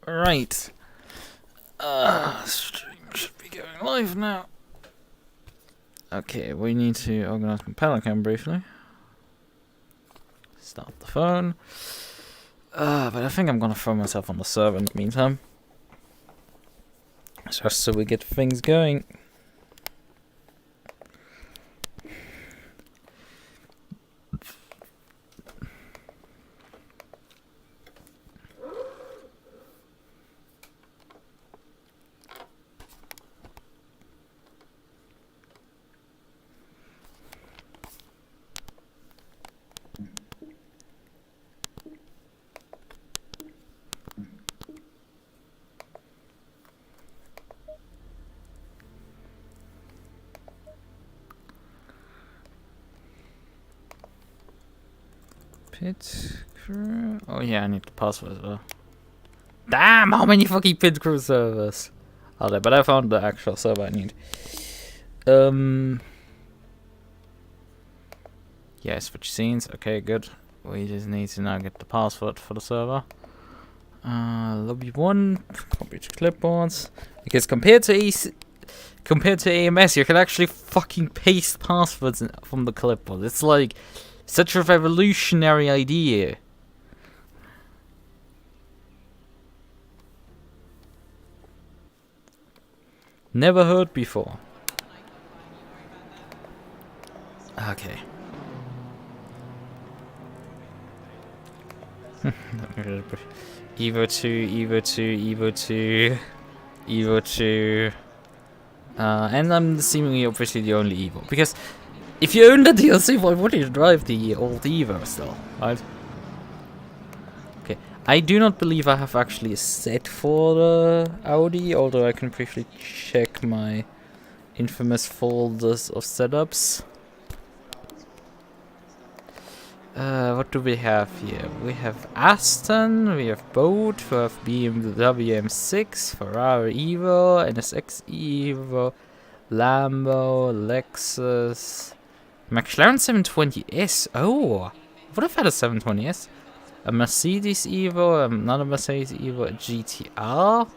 Right. Stream should be going live now. Okay, we need to organize compiler cam briefly. Start the phone. But I think I'm gonna throw myself on the server in the meantime. Just so we get things going. Pitcrew. Oh yeah, I need the password as well. Damn, how many fucking Pitcrew servers are there? But I found the actual server I need. Yeah, switch scenes. Okay, good. We just need to now get the password for the server. Lobby 1, copy to clipboards. Because compared to AMS, you can actually fucking paste passwords from the clipboard. It's like such a revolutionary idea. Never heard before. Okay. Evo 2, Evo 2, Evo 2, Evo 2. And I'm seemingly obviously the only Evo. Because if you own the DLC, why would you drive the old Evo still, right? Okay, I do not believe I have actually a set for the Audi, although I can briefly check my infamous folders of setups. What do we have here? We have Aston, we have Boat, we have BMW M6, Ferrari Evo, NSX Evo, Lambo, Lexus, McLaren 720S. Oh, would have had a 720S. A Mercedes Evo, another Mercedes Evo, a GTR,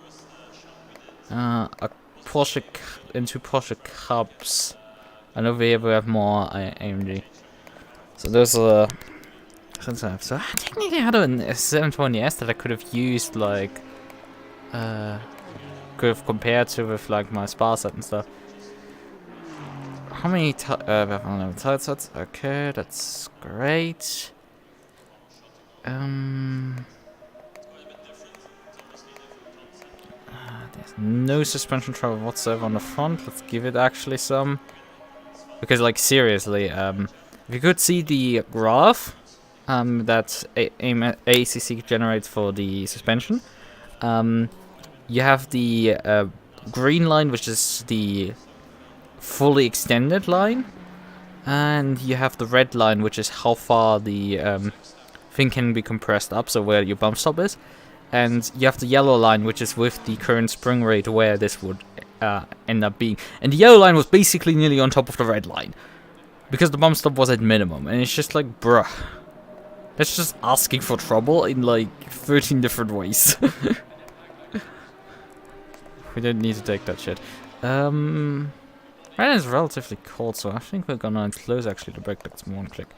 a Porsche, and two Porsche Cubs. And over here we have more AMD. So those are so technically I had a 720S that I could have used, like could have compared to with like my Spa set and stuff. How many title sets? Okay, that's great. There's no suspension travel whatsoever on the front. Let's give it actually some, because like seriously, if you could see the graph that ACC generates for the suspension, you have the green line, which is the fully extended line, and you have the red line, which is how far the thing can be compressed up, so where your bump stop is, and you have the yellow line, which is with the current spring rate where this would end up being. And the yellow line was basically nearly on top of the red line, because the bump stop was at minimum, and it's just like, bruh. That's just asking for trouble in like 13 different ways. We don't need to take that shit. Right, it's relatively cold, so I think we're gonna close actually the brake ducts in one click.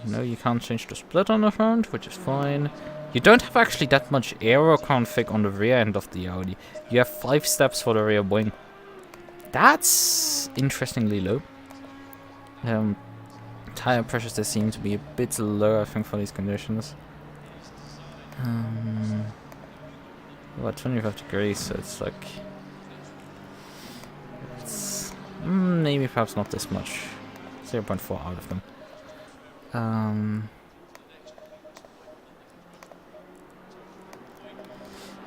No, you can't change the split on the front, which is fine. You don't have actually that much aero config on the rear end of the Audi. You have 5 steps for the rear wing. That's interestingly low. Tire pressures, they seem to be a bit low, I think, for these conditions. About 25 degrees, so it's like... It's maybe perhaps not this much. 0.4 out of them.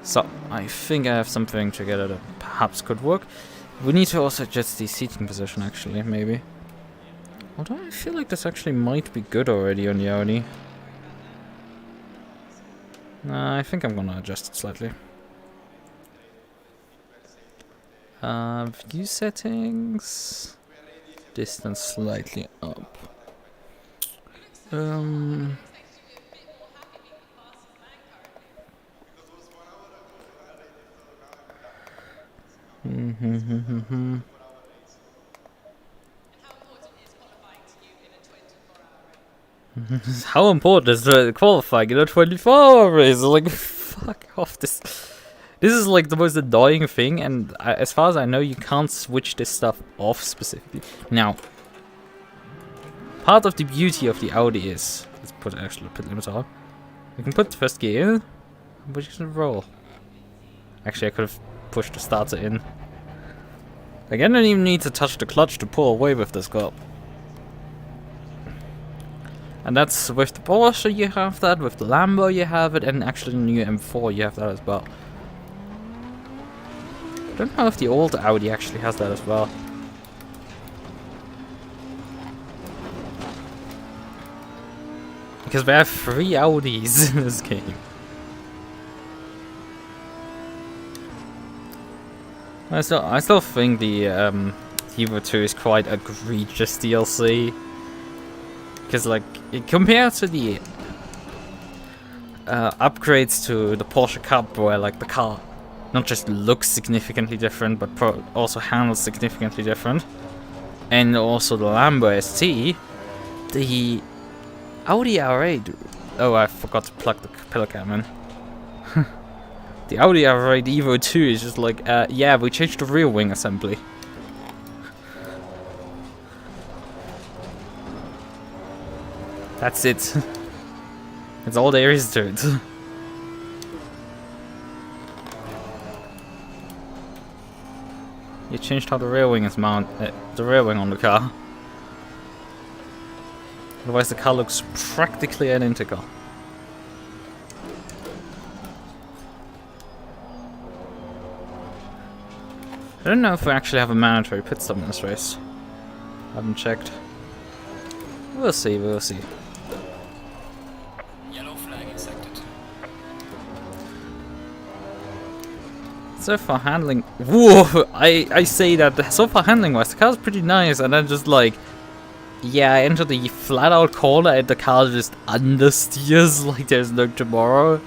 So, I think I have something together that perhaps could work. We need to also adjust the seating position, actually, maybe. Although I feel like this actually might be good already on the Audi. I think I'm gonna adjust it slightly. View settings. Distance slightly up. How important is the qualifying in a 24-hour race? Like, fuck off. This is like the most annoying thing, and as far as I know, you can't switch this stuff off specifically. Now, part of the beauty of the Audi is, let's put actually a pit limiter on. You can put the first gear in, but you can roll. Actually, I could have pushed the starter in. Like, I don't even need to touch the clutch to pull away with this car. And that's with the Porsche you have that, with the Lambo you have it, and actually the new M4 you have that as well. I don't know if the old Audi actually has that as well. Because we have 3 Audis in this game. I still think the Evo 2 is quite egregious DLC. Because, like, compared to the upgrades to the Porsche Cup, where, like, the car not just looks significantly different, but also handles significantly different, and also the Lambo ST, the Audi R8... Oh, I forgot to plug the pillar cam in. The Audi R8 Evo 2 is just like, yeah, we changed the rear wing assembly. That's it. That's all there is to it. You changed how the rear wing is mounted, the rear wing on the car. Otherwise the car looks practically identical. I don't know if we actually have a mandatory pit stop in this race. I haven't checked. We'll see, we'll see. Yellow flag accepted. So far handling... Whoa! I say that so far handling wise, the car's pretty nice, and then just like... Yeah, I enter the flat out corner and the car just understeers like there's no tomorrow.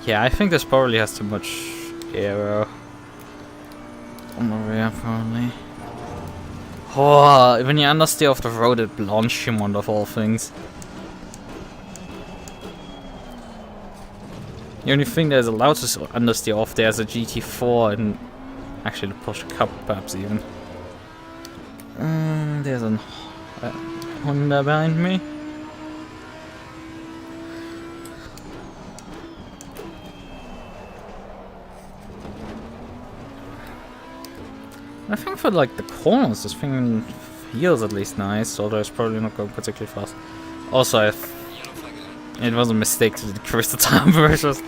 Yeah, I think this probably has too much aero. On the rear, probably. Oh, when you understeer off the road at Blanchimont of all things. The only thing that is allowed to understeer off there is a GT4 and actually the Porsche Cup, perhaps even. There's a Honda behind me. I think for like the corners, this thing feels at least nice, although it's probably not going particularly fast. Also, it was a mistake to decrease the time pressures.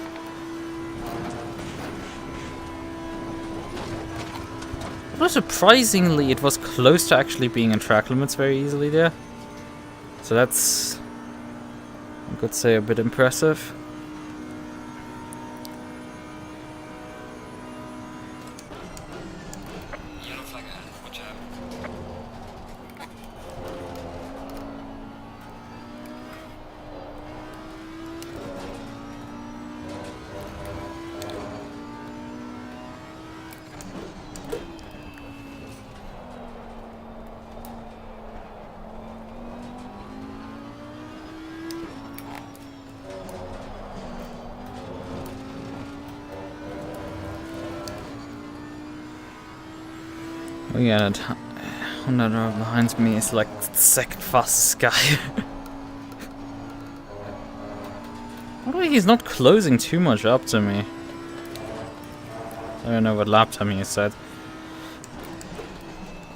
Although surprisingly, it was close to actually being in track limits very easily there. So that's, I could say, a bit impressive. Oh yeah, that Honda behind me is like the second fastest guy. Although he's not closing too much up to me. I don't know what lap time he said.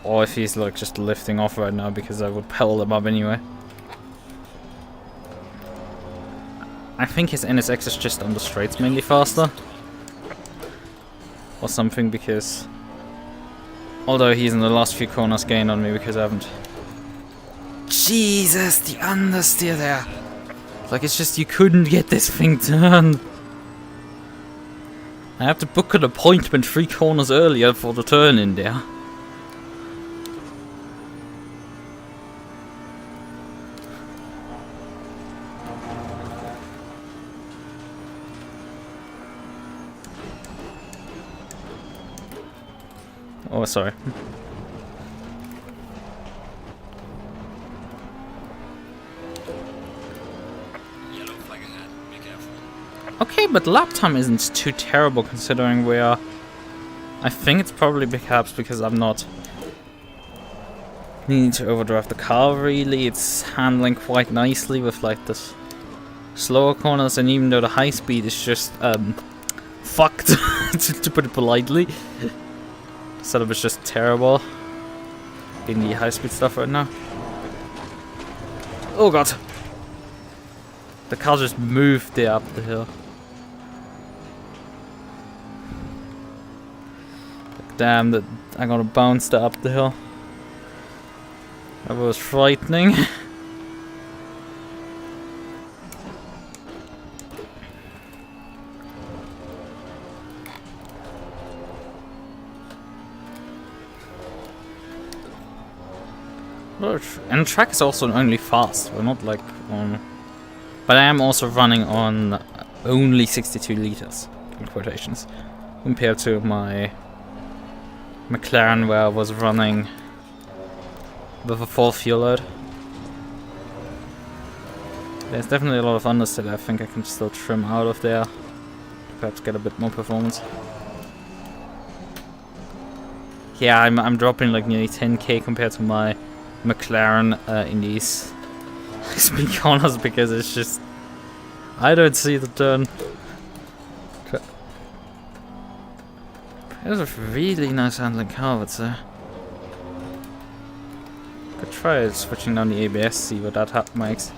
Or if he's like just lifting off right now because I would pedal him up anyway. I think his NSX is just on the straights mainly faster. Or something, because... Although he's in the last few corners gained on me because I haven't... Jesus, the understeer there! Like, it's just you couldn't get this thing turned. I have to book an appointment 3 corners earlier for the turn in there. Oh, sorry. Okay, but lap time isn't too terrible considering we are... I think it's probably perhaps because I'm not needing to overdrive the car really. It's handling quite nicely with like this slower corners, and even though the high speed is just fucked, to put it politely. The setup is just terrible in the high speed stuff right now. Oh god! The car just moved there up the hill. Damn, that I'm gonna bounce that up the hill. That was frightening. And the track is also only fast. We're not like on... But I am also running on only 62 liters, in quotations, compared to my McLaren where I was running with a full fuel load. There's definitely a lot of understeer I think I can still trim out of there. Perhaps get a bit more performance. Yeah, I'm dropping like nearly 10k compared to my McLaren in these speed corners because it's just... I don't see the turn. It was a really nice handling car, I would say. Could try switching down the ABS, see what that makes.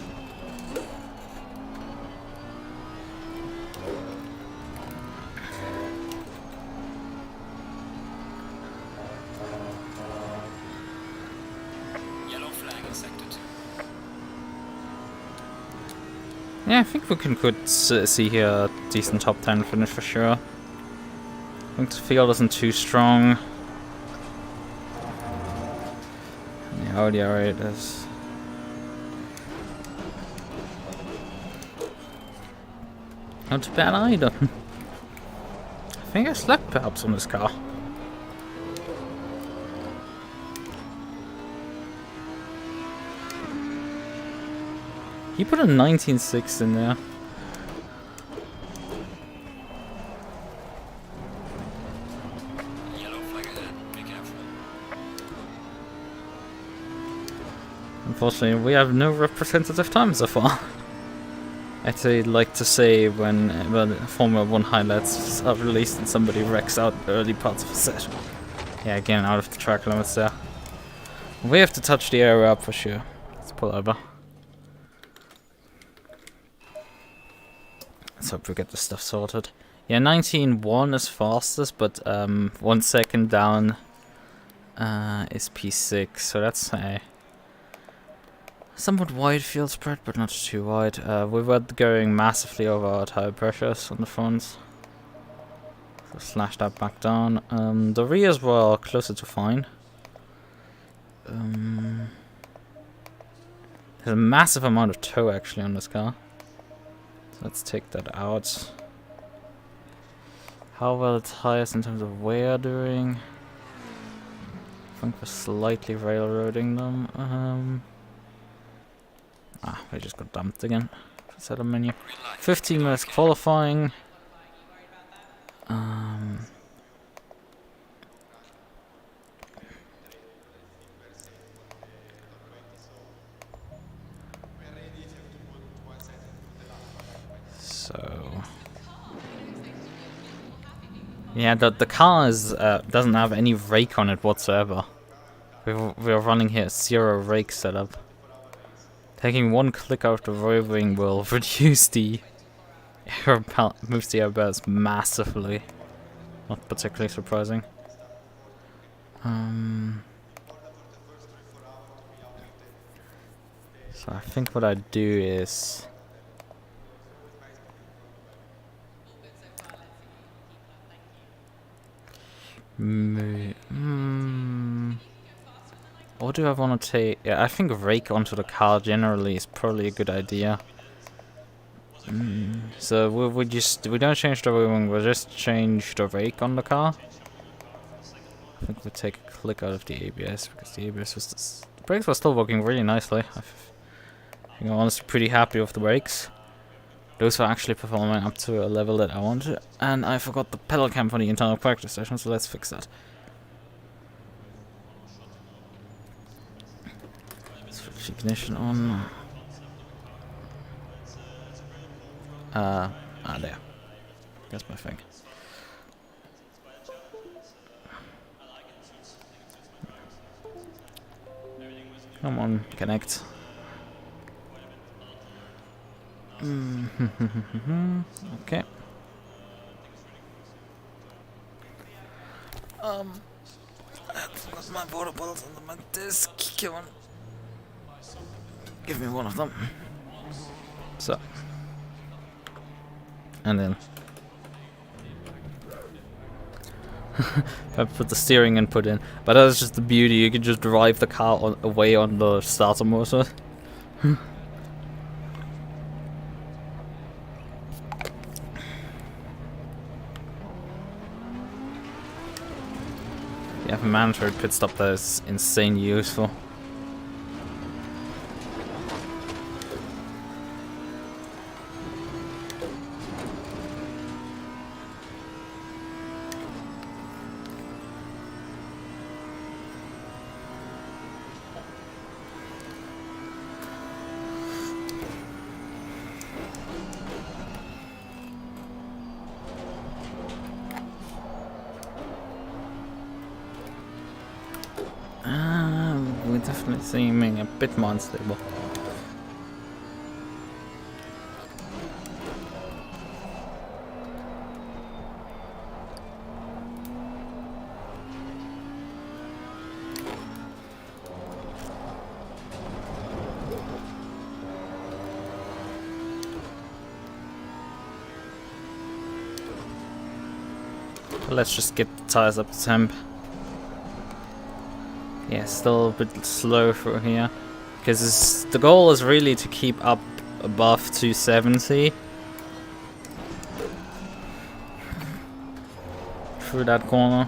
Yeah, I think we could see here a decent top 10 finish for sure. I think the field isn't too strong. And the Audi R8 is... not too bad either. I think I slept perhaps on this car. He put a 19.6 in there. Unfortunately, we have no representative time so far. I'd like to say when Formula 1 highlights are released and somebody wrecks out early parts of the session. Yeah, again, out of the track limits there. We have to touch the area up for sure. Let's pull over. Let's hope we get this stuff sorted. Yeah, 19.1 is fastest, but 1 second down is P6, so that's a somewhat wide field spread, but not too wide. We were going massively over our tire pressures on the fronts, so slash that back down. The rears were closer to fine. There's a massive amount of tow actually on this car. Let's take that out. How well the tires in terms of wear doing? I think we're slightly railroading them. We just got dumped again. Set a menu. 15 minutes qualifying. So yeah, the car is doesn't have any rake on it whatsoever. We're running here 0 rake setup. Taking 1 click out the rear wing will reduce the air moves the airbags massively. Not particularly surprising. So I think what I'd do is or do I want to take... Yeah, I think rake onto the car generally is probably a good idea. So we don't change the rear wing, we'll just change the rake on the car. I I think we'll take a click out of the ABS because the ABS was the brakes were still working really nicely. I think I'm honestly pretty happy with the brakes. Those were actually performing up to a level that I wanted, and I forgot the pedal cam for the internal practice session, so let's fix that. Switch ignition on. There. That's my thing. Come on, connect. Okay. I've got my water bottles under my desk. Come on. Give me one of them. So. And then I put the steering input in, but that's just the beauty. You can just drive the car away on the starter motor. Yeah, a mandatory pit stop that is insanely useful. We're definitely seeming a bit more unstable. Let's just get the tires up to temp. Yeah, still a bit slow through here, because the goal is really to keep up above 270 through that corner.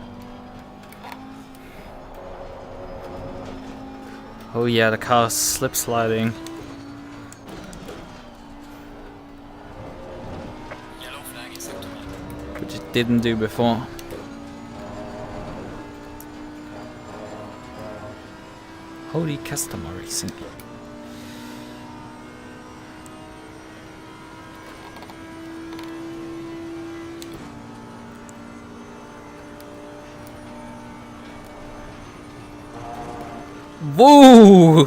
Oh yeah, the car's slip sliding. Which it didn't do before. Holy customer racing. Whoa!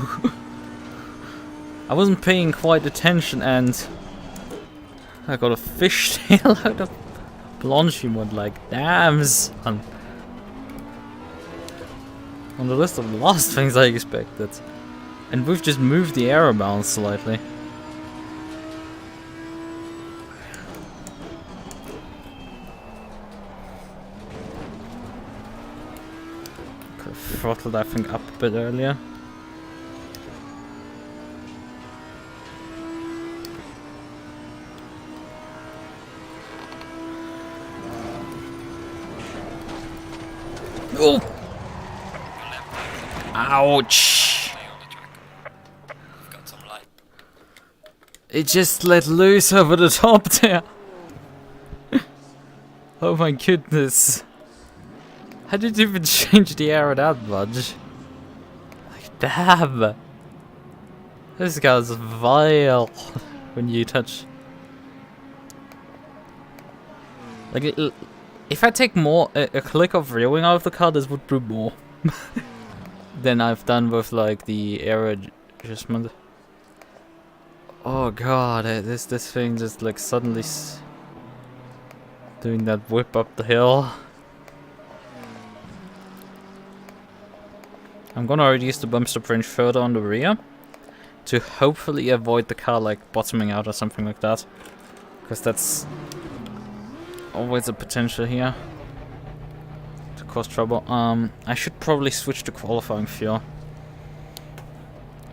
I wasn't paying quite attention and I got a fishtail out of Blanchy mode, like damn son. On the list of the last things I expected. And we've just moved the aero balance slightly. Could have throttled that thing up a bit earlier. Oh! Ouch! It just let loose over the top there. Oh my goodness. How did you even change the air that much? Like, damn. This guy's vile when you touch. Like, if I take more, a click of reeling out of the car, this would do more. Than I've done with like the aero adjustment. Oh god, this thing just like suddenly doing that whip up the hill. I'm gonna reduce the bump stop range further on the rear to hopefully avoid the car like bottoming out or something like that, because that's always a potential here. Cause trouble. I should probably switch to qualifying fuel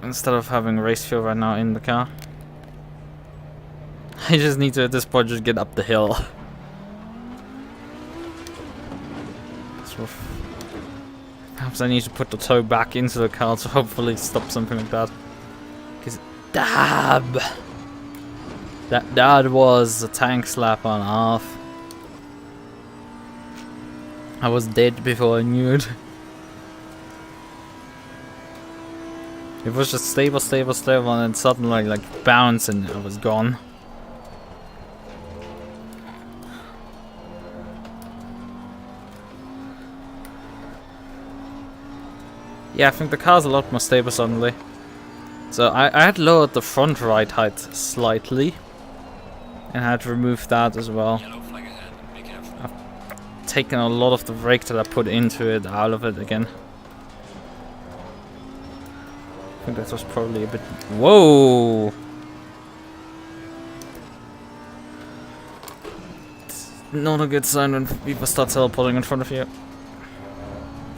instead of having race fuel right now in the car. I just need to at this point just get up the hill. Perhaps I need to put the toe back into the car to hopefully stop something like that. Because, damn! That was a tank slap on half. I was dead before I knew it. It was just stable, stable, stable, and then suddenly like bounce and I was gone. Yeah, I think the car's a lot more stable suddenly. So I had lowered the front ride height slightly. And I had removed that as well. I've taken a lot of the brake that I put into it out of it again. I think that was probably a bit... Whoa! It's not a good sign when people start teleporting in front of you.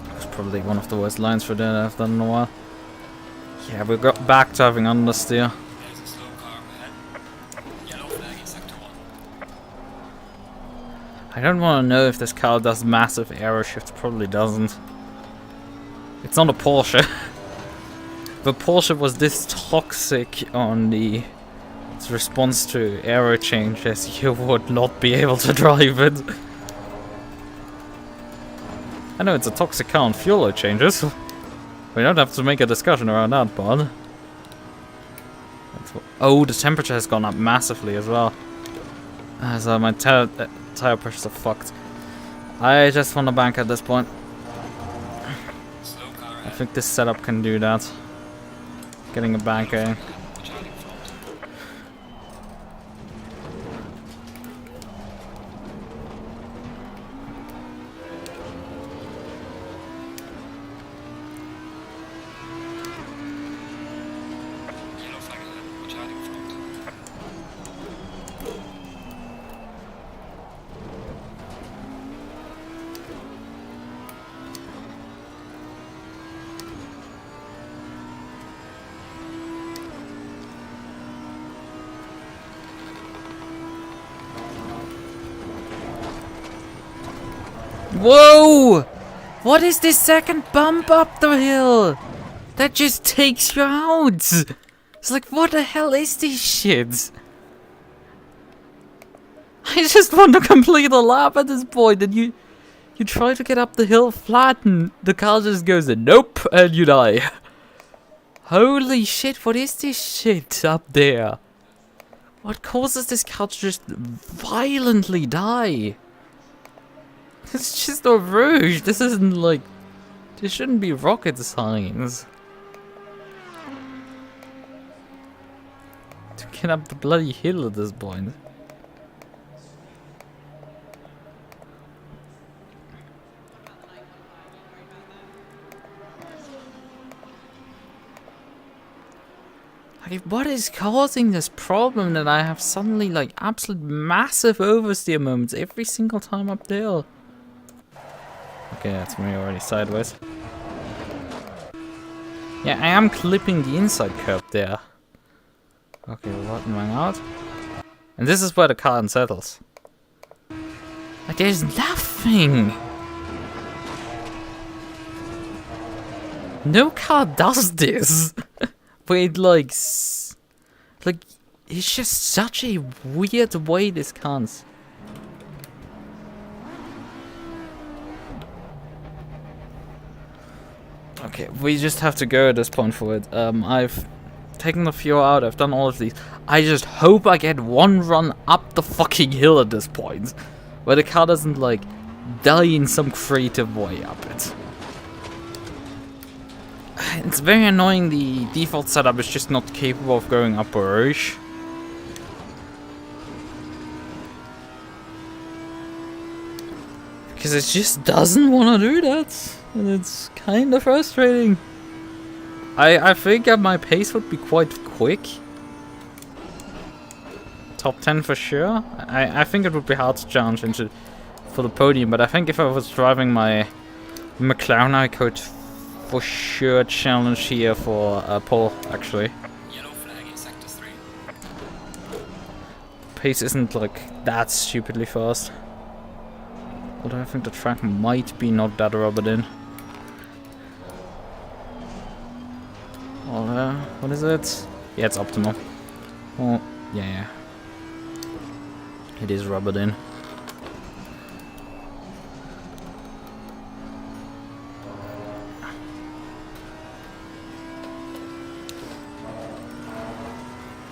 That's probably one of the worst lines for that I've done in a while. Yeah, we got back to having understeer. I don't want to know if this car does massive aero shift. Probably doesn't. It's not a Porsche. If a Porsche was this toxic on its response to aero changes, you would not be able to drive it. I know it's a toxic car on fuel changes. We don't have to make a discussion around that, but... Oh, the temperature has gone up massively as well. So my tire pressures are fucked. I just want to bank at this point. I think this setup can do that. Getting a bank going. Whoa! What is this second bump up the hill? That just takes you out! It's like, what the hell is this shit? I just want to complete a lap at this point, and you try to get up the hill flat and the car just goes nope, and you die. Holy shit, what is this shit up there? What causes this car to just violently die? It's just a rouge. This isn't like... This shouldn't be rocket science. To get up the bloody hill at this point. Like, what is causing this problem that I have suddenly like absolute massive oversteer moments every single time up there? Okay, that's me already sideways. Yeah, I am clipping the inside curb there. Okay, bottoming out. And this is where the car unsettles. Like, there's nothing! No car does this! But it, like, it's just such a weird way this can't. Okay, we just have to go at this point for it. I've taken the fuel out, I've done all of these. I just hope I get one run up the fucking hill at this point. Where the car doesn't, like, die in some creative way up it. It's very annoying the default setup is just not capable of going up a rouge. Because it just doesn't want to do that. And it's kind of frustrating. I think my pace would be quite quick. Top 10 for sure. I think it would be hard to challenge into for the podium, but I think if I was driving my McLaren, I could for sure challenge here for pole, actually. Yellow flag in sector 3. Pace isn't like that stupidly fast. Although I think the track might be not that rubbered in. What is it? Yeah, it's optimal. Oh, yeah. It is rubbered in.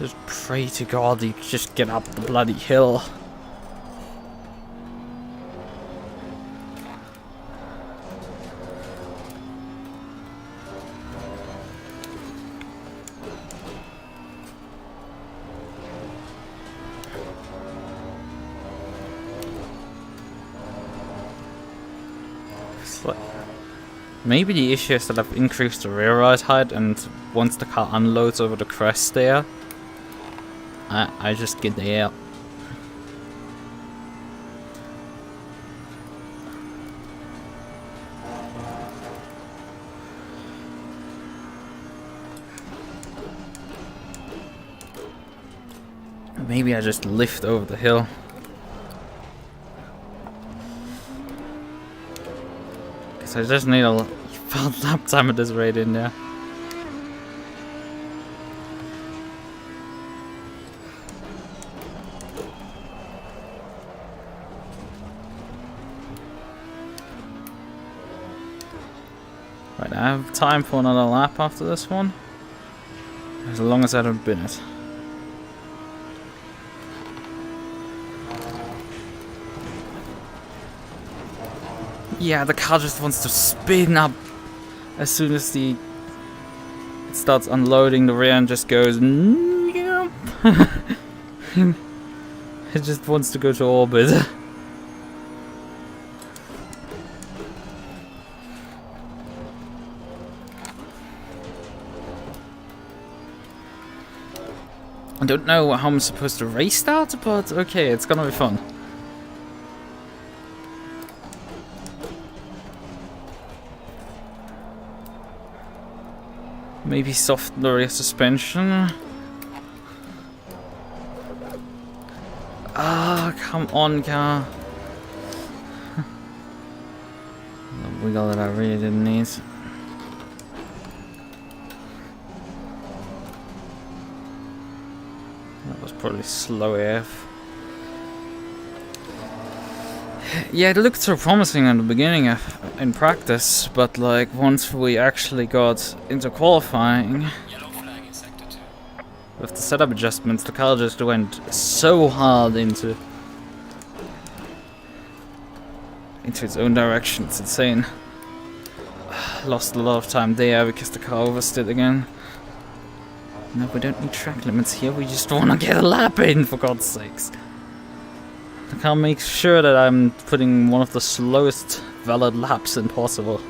Just pray to God you just get up the bloody hill. Maybe the issue is that I've increased the rear ride height, and once the car unloads over the crest there, I just get there. Maybe I just lift over the hill. I just need a fast lap time at this rate in there. Right, I have time for another lap after this one. As long as I don't bin it. Yeah, the car just wants to spin up as soon as it starts unloading. The rear end just goes. It just wants to go to orbit. I don't know how I'm supposed to race that, but okay, it's gonna be fun. Maybe soften the rear suspension. Ah, come on, car. The wiggle that I really didn't need. That was probably slow AF. Yeah, it looked so promising in the beginning in practice, but like once we actually got into qualifying, Yellow flag in sector 2. with the setup adjustments, the car just went so hard into its own direction. It's insane. Lost a lot of time there because the car oversteered again. No, we don't need track limits here. We just want to get a lap in, for God's sakes. The car makes sure that I'm putting one of the slowest valid laps in possible.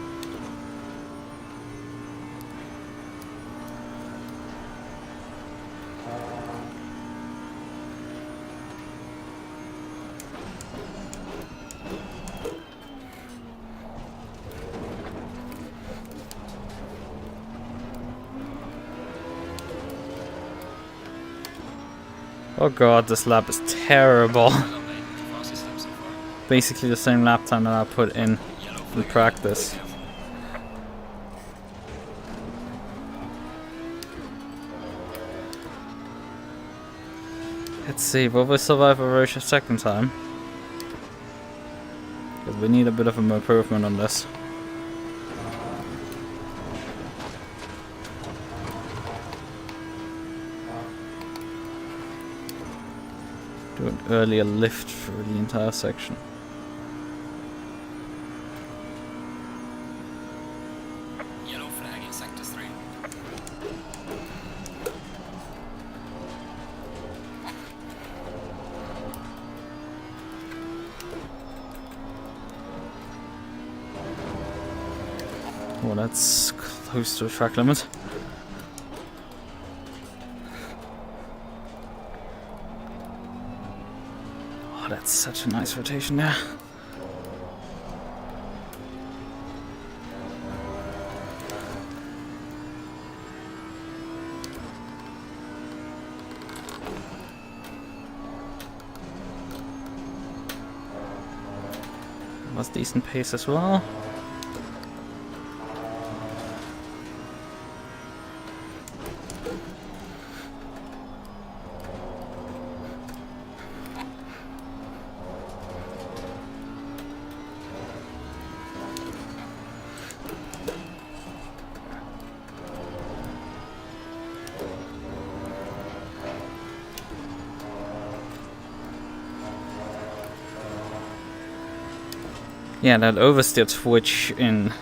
Oh god, this lap is terrible. Basically the same lap time that I put in practice. Let's see, will we survive a Roche a second time? Because we need a bit of an improvement on this. Do an earlier lift through the entire section. Yellow flag in sector 3. Oh, that's close to a track limit. Oh, that's such a nice rotation there. Was decent pace as well. Yeah, that oversteer twitch in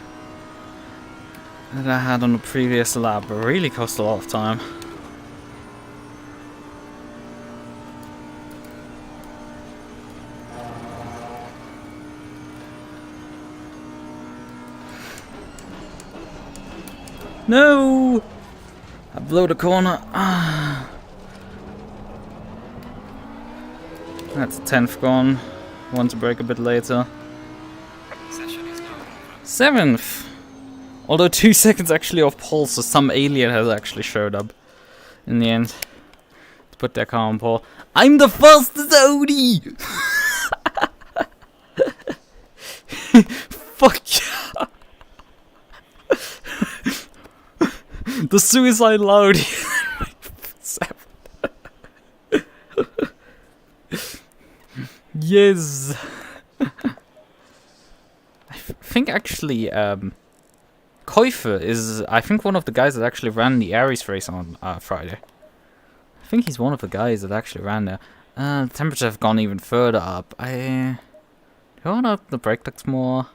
that I had on the previous lap really cost a lot of time. No! I blew the corner. Ah. That's a 10th gone. Want to break a bit later. Session is now over. 7th! Although 2 seconds actually off pole, so some alien has actually showed up in the end to put their car on pole. I'm the fastest Audi! Fuck yeah! The suicidal Audi! Yes! I think actually, Käufer is, I think, one of the guys that actually ran the Aries race on Friday. I think he's one of the guys that actually ran there. The temperatures have gone even further up. Do you want up the brake ducts more?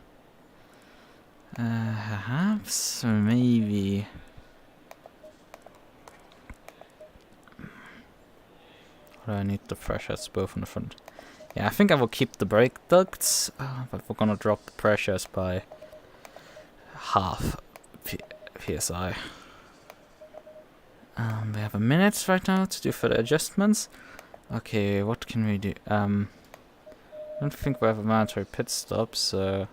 Perhaps, maybe. Or do I need the pressures both on the front? Yeah, I think I will keep the brake ducts, but we're gonna drop the pressures by half PSI. We have a minute right now to do further adjustments. Okay, what can we do? I don't think we have a mandatory pit stop, so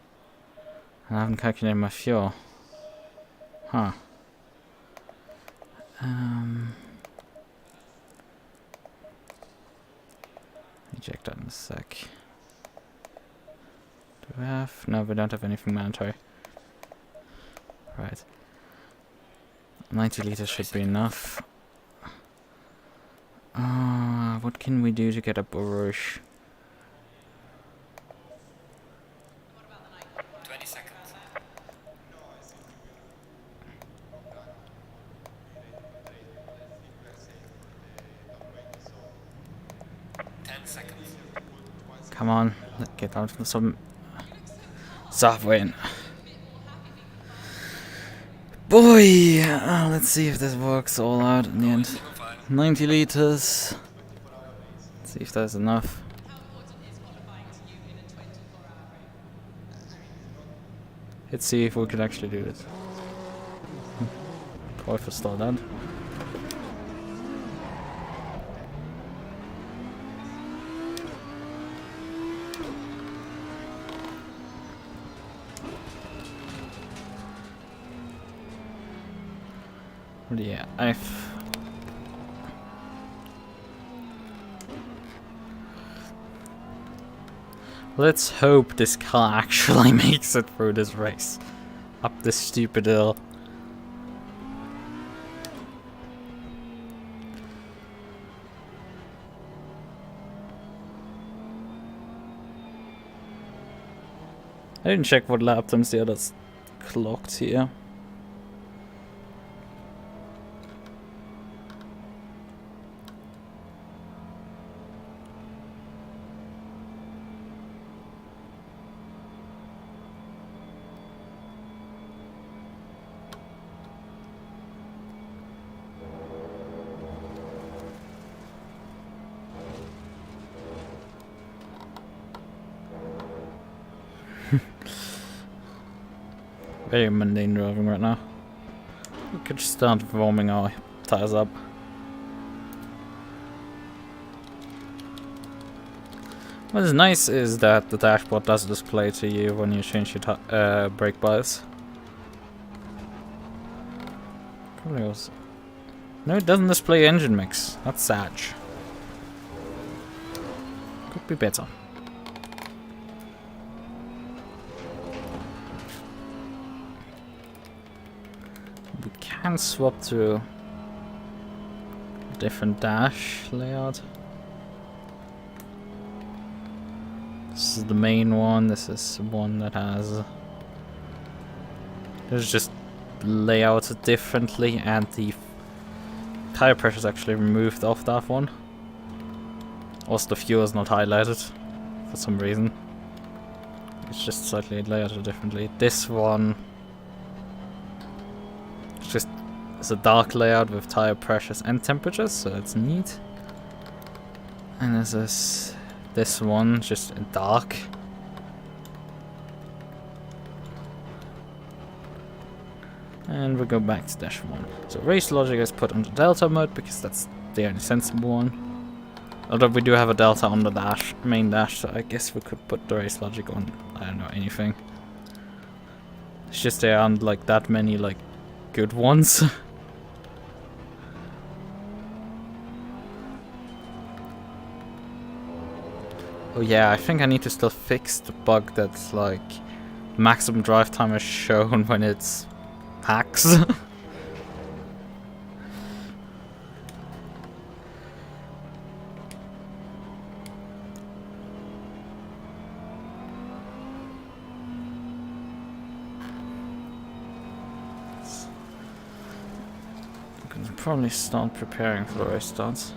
I haven't calculated my fuel. Huh. Check that in a sec. Do we have? No, we don't have anything mandatory. Right. 90 liters should be enough. What can we do to get a Barouche? 20 seconds. Come on, let's get out of some Saphire. Boy, let's see if this works all out in the end. 90 liters. Let's see if that's enough. Let's see if we can actually do this. Or if it's still dead. Yeah, let's hope this car actually makes it through this race. Up this stupid hill. I didn't check what lap times the others clocked here. Very mundane driving right now. We could just start warming our tires up. What is nice is that the dashboard does display to you when you change your brake bias. Probably also. No, it doesn't display engine mix. That's sad. Could be better. We can swap to a different dash layout. This is the main one. This is one that has. There's just layouted differently, and the tire pressure is actually removed off that one. Also, the fuel is not highlighted for some reason. It's just slightly layered differently. This one, it's a dark layout with tire pressures and temperatures, so that's neat. And this one, just in dark. And we go back to dash 1. So race logic is put on the delta mode because that's the only sensible one. Although we do have a delta on the dash, main dash, so I guess we could put the race logic on, I don't know, anything. It's just there aren't like that many like good ones. Oh yeah, I think I need to still fix the bug that's like maximum drive time is shown when it's hacks. Probably start preparing for the race starts.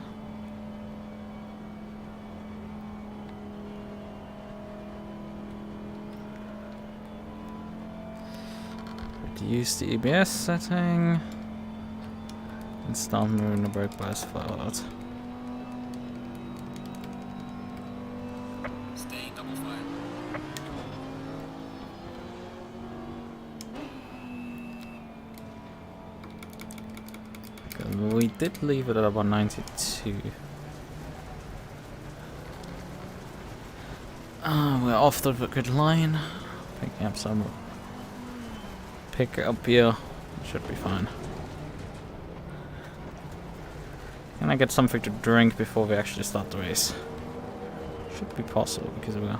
Reduce the ABS setting and start moving the brake bias forward. Stay double file. We did leave it at about 92. We're off the good line. Picking up some pick up here. Should be fine. Can I get something to drink before we actually start the race? Should be possible because we are.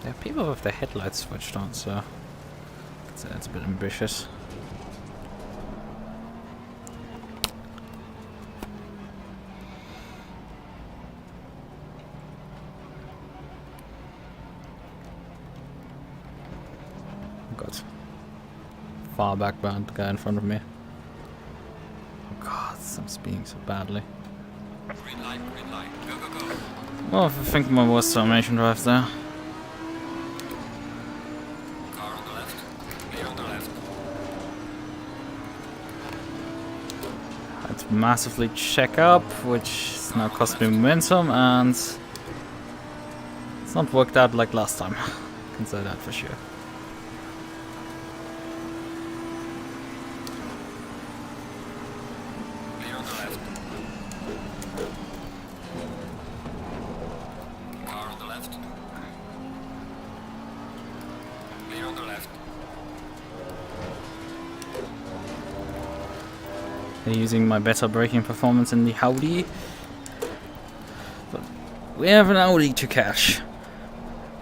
There are people with their headlights switched on, so that's a bit ambitious. Got far back behind the guy in front of me. Oh god, I'm speeding so badly. Green light, go, go, go. Well, I think my worst formation drive there. Car on the left, clear on the left. Had to massively check up, which is now costing me momentum, and it's not worked out like last time. I can say that for sure. Clear on the left. Car on the left. Clear on the left. Using my better braking performance in the Audi. But we have an Audi to catch.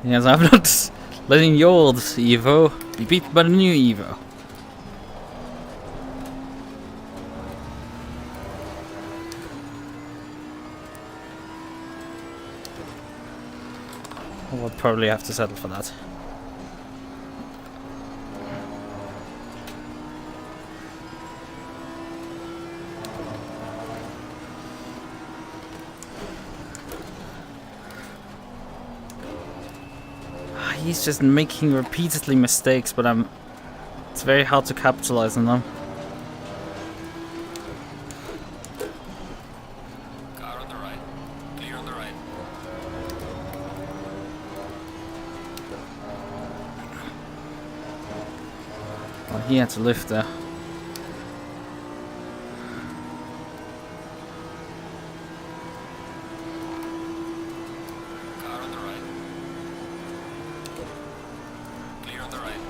Yes, I'm not letting the old Evo be beat by the new Evo. We'll probably have to settle for that. He's just making repeatedly mistakes, but it's very hard to capitalize on them. Car on the right. Clear on the right. Well, he had to lift there. Car on the right. Clear on the right.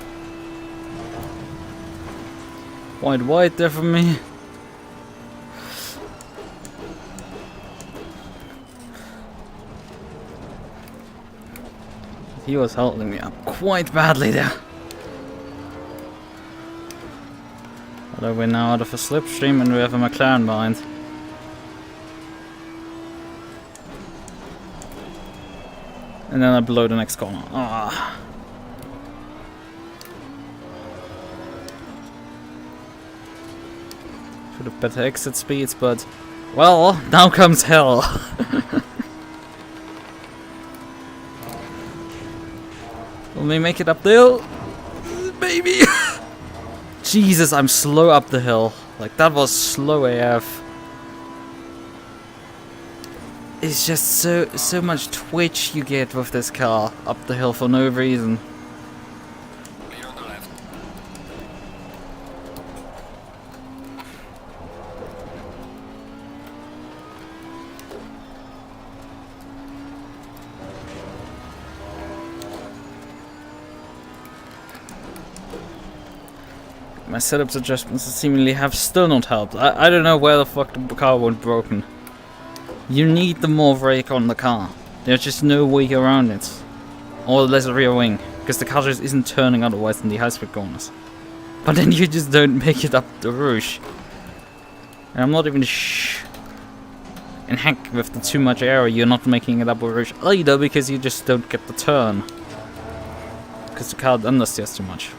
Wide there for me. He was holding me up quite badly there. Although we're now out of a slipstream and we have a McLaren behind. And then I blow the next corner. Ah. Should have better exit speeds, but... Well, now comes hell. Will we make it up the hill? Maybe. Jesus, I'm slow up the hill. Like, that was slow AF. It's just so much twitch you get with this car up the hill for no reason. Clear on the left. My setup adjustments seemingly have still not helped. I don't know where the fuck the car went broken. You need the more brake on the car. There's just no way around it. Or less rear wing. Because the car just isn't turning otherwise in the high-speed corners. But then you just don't make it up the rouge. And I'm not even and heck, with the too much air, you're not making it up the rouge either because you just don't get the turn. Because the car understeers too much.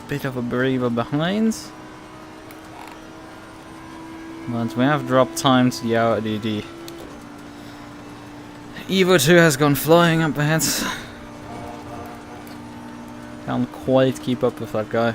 Bit of a breather behind, but we have dropped time to the Audi. The Evo 2 has gone flying up ahead. Can't quite keep up with that guy.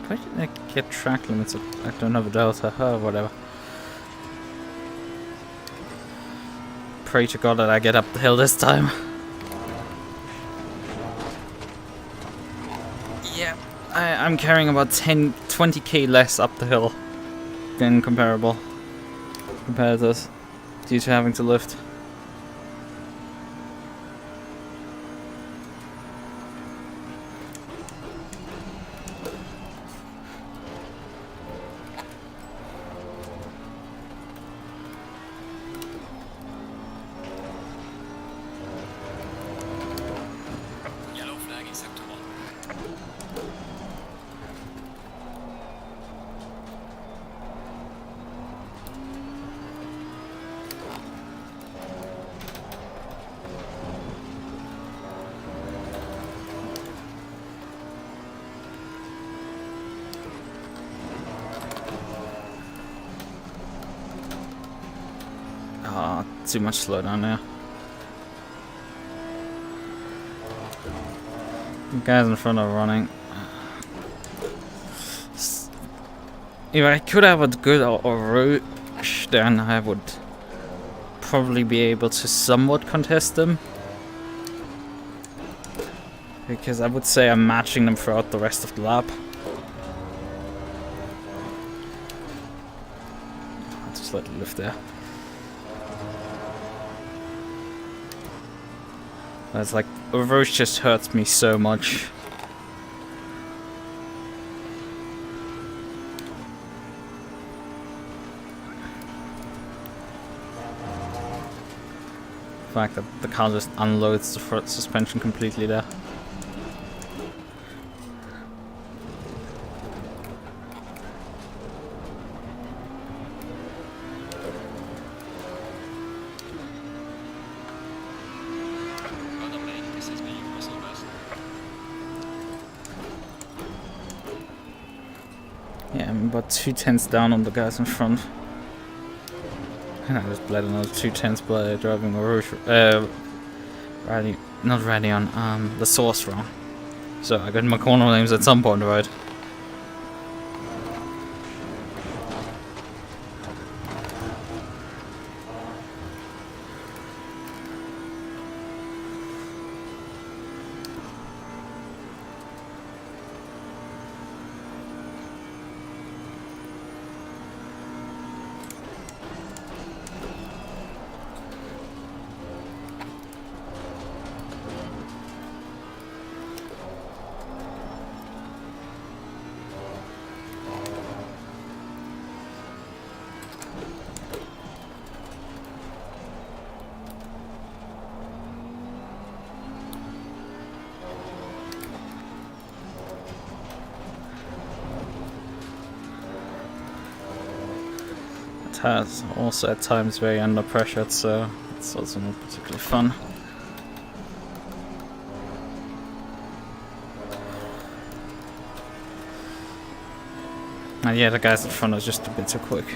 Why did I get track limits? I don't have a delta, whatever. Pray to God that I get up the hill this time. Yeah, I'm carrying about 20k less up the hill than competitors due to having to lift. Yellow flag in sector 1. Ah, too much slowdown there. The guys in front are running. If I could have a good rush, then I would probably be able to somewhat contest them. Because I would say I'm matching them throughout the rest of the lap. I'll just let it lift there. It's like, Rouge just hurts me so much. The fact that the car just unloads the front suspension completely there. Yeah, I'm about 2/10 down on the guys in front. And I just bled another 2/10 by driving a Rouge, not Radeon, the source wrong. So I got my corner names at some point right. Has also at times very under pressure, so it's also not particularly fun. And yeah, the guys in front are just a bit too quick.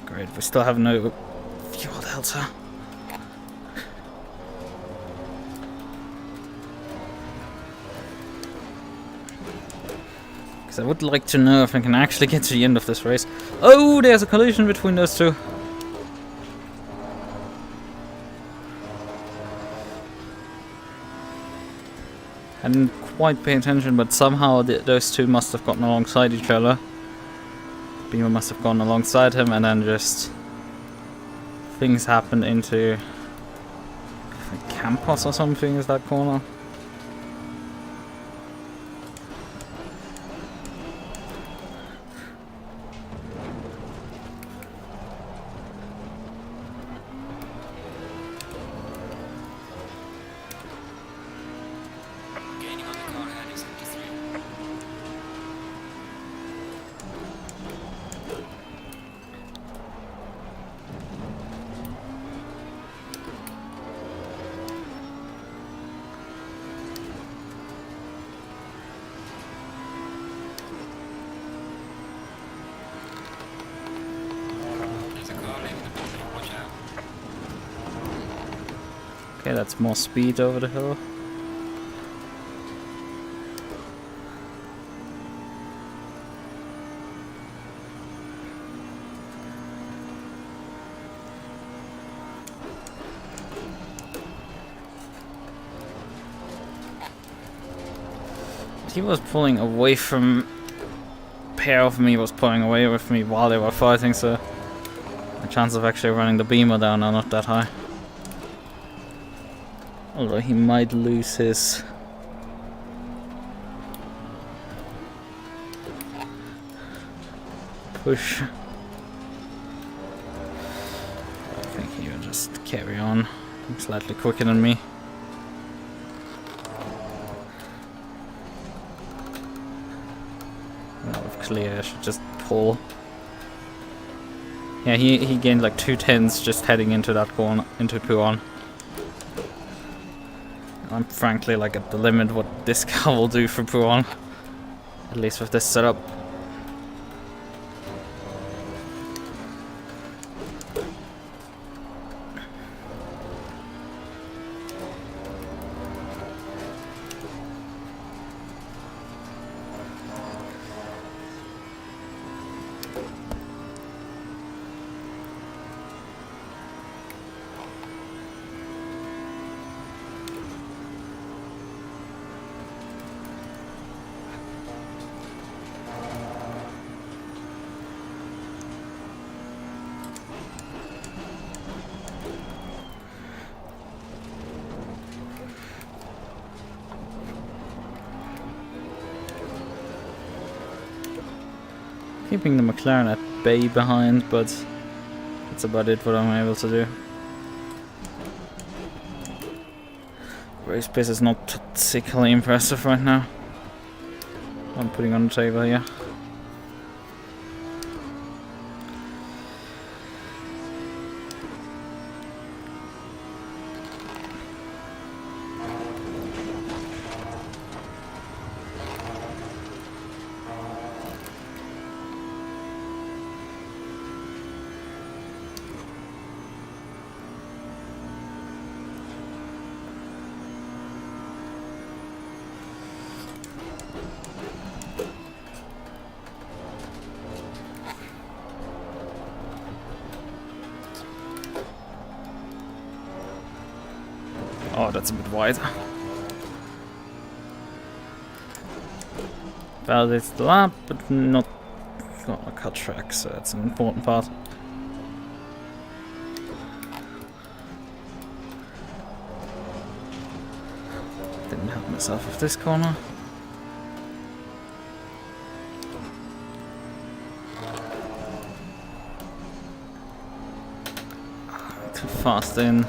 Great, we still have no fuel delta. I would like to know if I can actually get to the end of this race. Oh, there's a collision between those two. I didn't quite pay attention, but somehow those two must have gotten alongside each other. Beamer must have gone alongside him, and then just things happened into Campos or something. Is that corner? Okay, that's more speed over the hill. He was pulling away from... pair of me was pulling away with me while they were fighting, so the chance of actually running the beamer down are not that high. Although he might lose his push. I think he will just carry on. I'm slightly quicker than me. Out of clear, I should just pull. Yeah, he gained like 2/10s just heading into that corner, into Puan. I'm frankly like at the limit what this car will do for Puan. At least with this setup. Keeping the McLaren at bay behind, but that's about it what I'm able to do. Race pace is not particularly impressive right now. I'm putting on the table here. Oh, that's a bit wide. Validates the lap, but not a cut track, so that's an important part. Didn't help myself with this corner. Too fast in.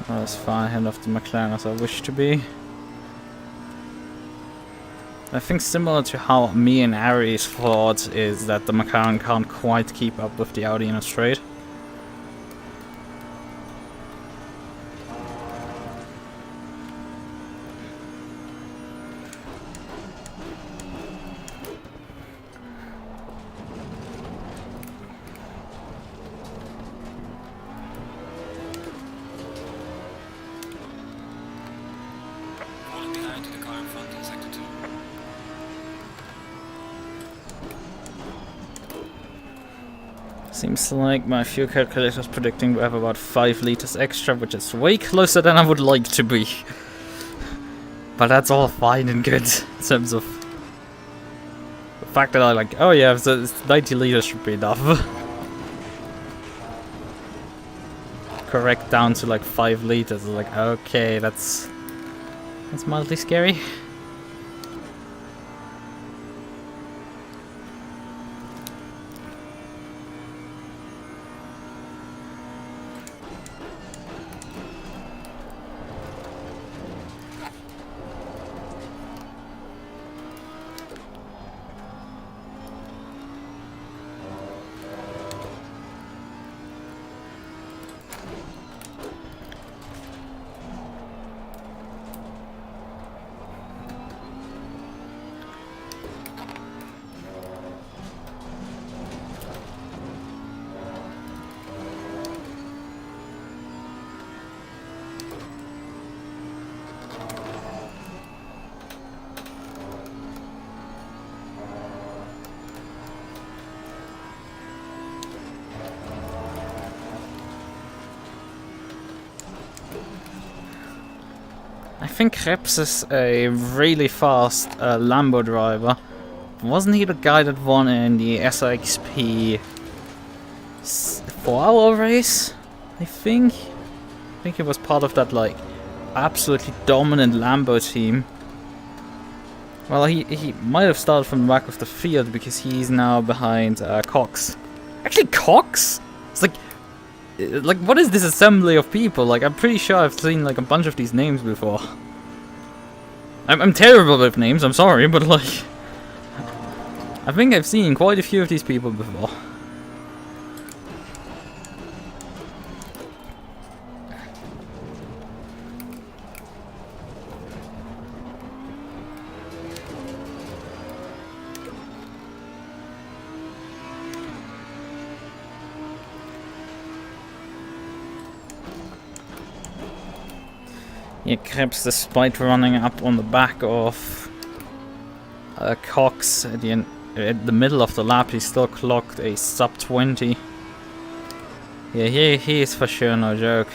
Not as far ahead of the McLaren as I wish to be. I think similar to how me and Aries thought is that the McLaren can't quite keep up with the Audi in a straight. Falling behind to the car in front in sector 2. Seems like my fuel calculator is predicting we have about 5 liters extra, which is way closer than I would like to be. But that's all fine and good in terms of the fact that I like, oh yeah, so 90 liters should be enough. Correct down to like 5 liters, like okay, that's mildly scary. I think Krebs is a really fast Lambo driver. Wasn't he the guy that won in the SXP 4-hour race? I think he was part of that like absolutely dominant Lambo team. Well, he might have started from the back of the field because he's now behind Cox. Actually, Cox? It's like, what is this assembly of people? Like, I'm pretty sure I've seen like a bunch of these names before. I'm terrible with names, I'm sorry, but like, I think I've seen quite a few of these people before. Yeah, Krebs, despite running up on the back of Cox at the middle of the lap, he still clocked a sub 20. Yeah, he is for sure no joke.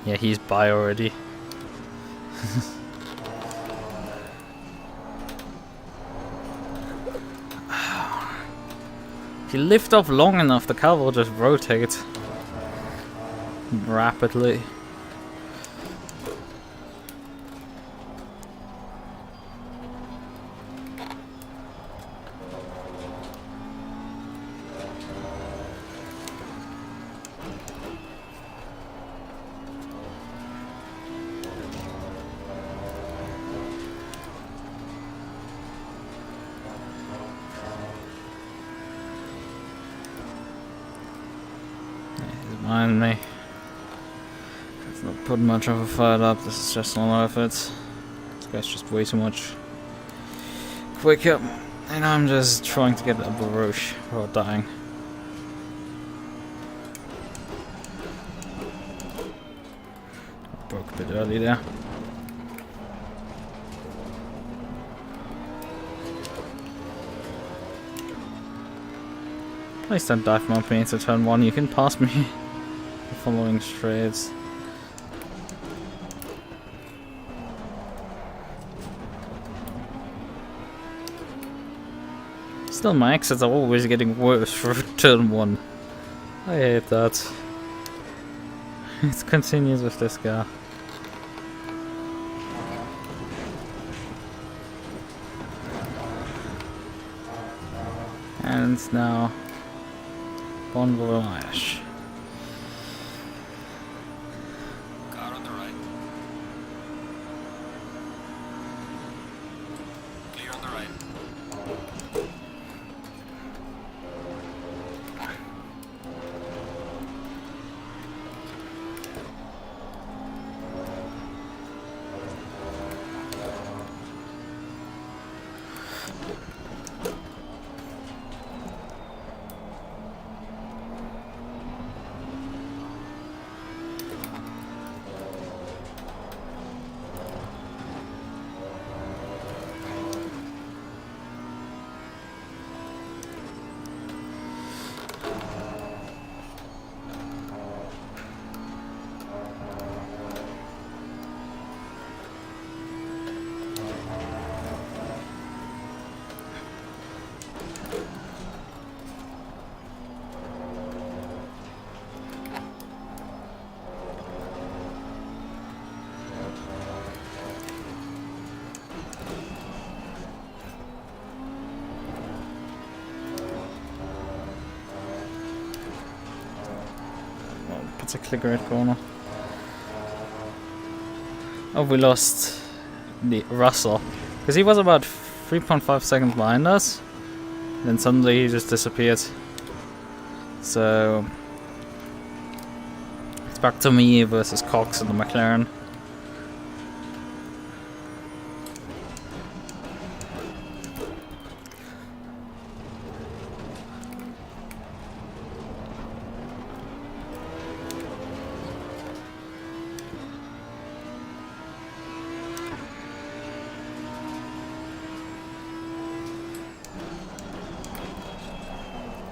Yeah, he's by already. If you lift off long enough, the car will just rotate rapidly. Mind me. Let's not put much of a fight up, this is just not worth it. This guy's just way too much quicker. And I'm just trying to get a barouche without dying. I broke a bit early there. Please don't dive bump me into turn 1, you can pass me the following straights. Still, my exits are always getting worse for turn 1. I hate that. It continues with this guy. And now Bon Voyage. Car on the right. Clear on the right. Particularly great corner. Oh, we lost the Russell because he was about 3.5 seconds behind us. Then suddenly he just disappeared. So it's back to me versus Cox in the McLaren.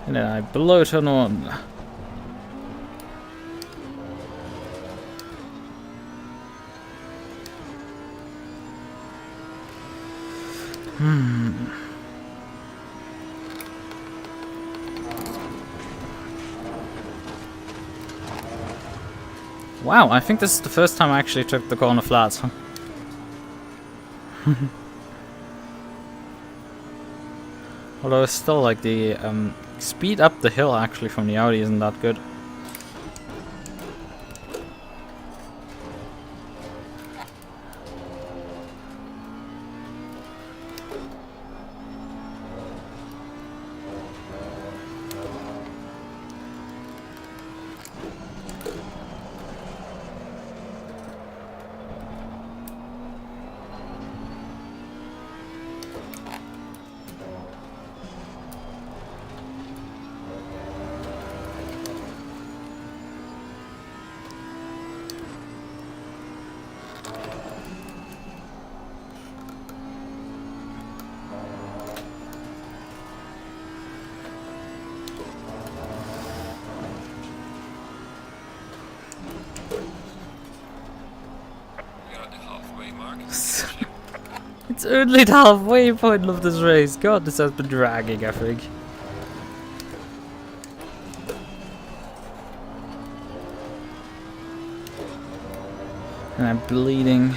And then I blow turn 1. Wow, I think this is the first time I actually took the corner flats. Although it's still like the speed up the hill actually from the Audi isn't that good. It's only the halfway point of this race. God, this has been dragging, I think. And I'm bleeding.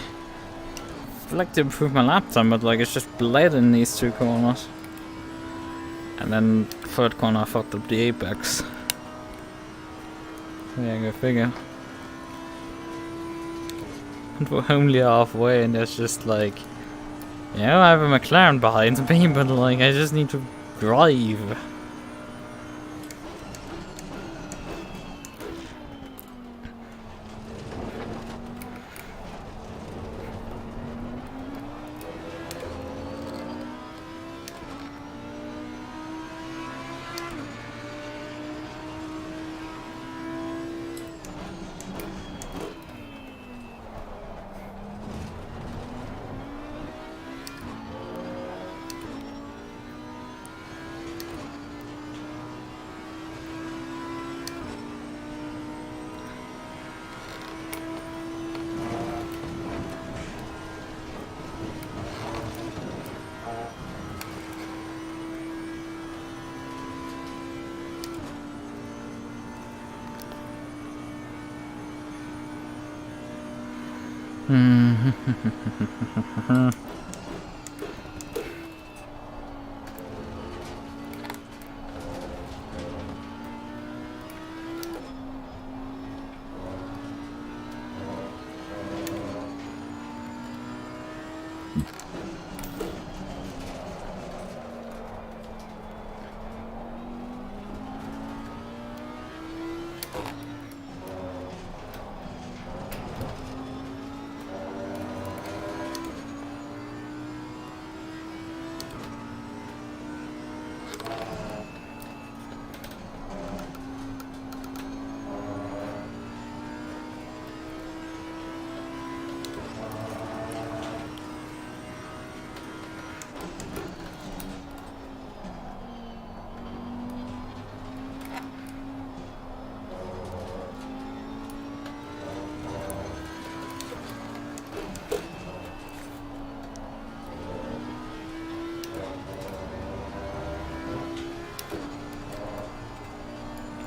I'd like to improve my lap time, but like it's just bled in these two corners. And then third corner I fucked up the apex. Yeah, go figure. And we're only halfway and there's just like... Yeah, I have a McLaren behind me, but like I just need to drive.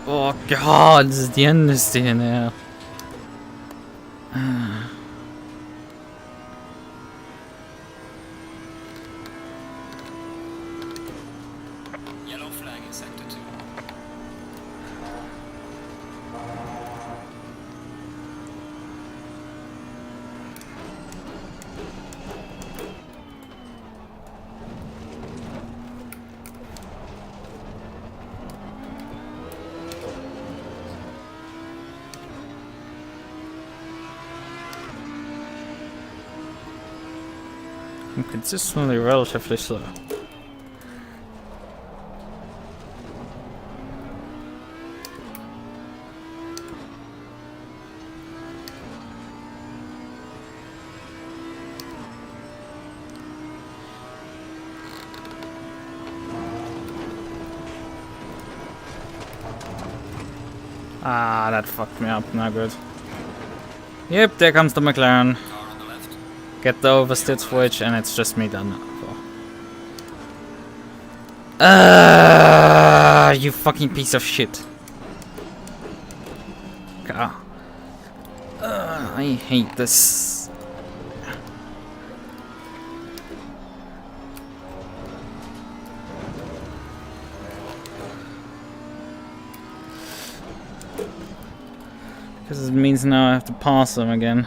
Oh god, this is the end of this thing now. Yellow flag in sector 2. I'm consistently relatively slow. Ah, that fucked me up, not good. Yep, there comes the McLaren. Car on the left. Get the oversteer switch and it's just me done. You fucking piece of shit. God. I hate this. Because it means now I have to pass them again.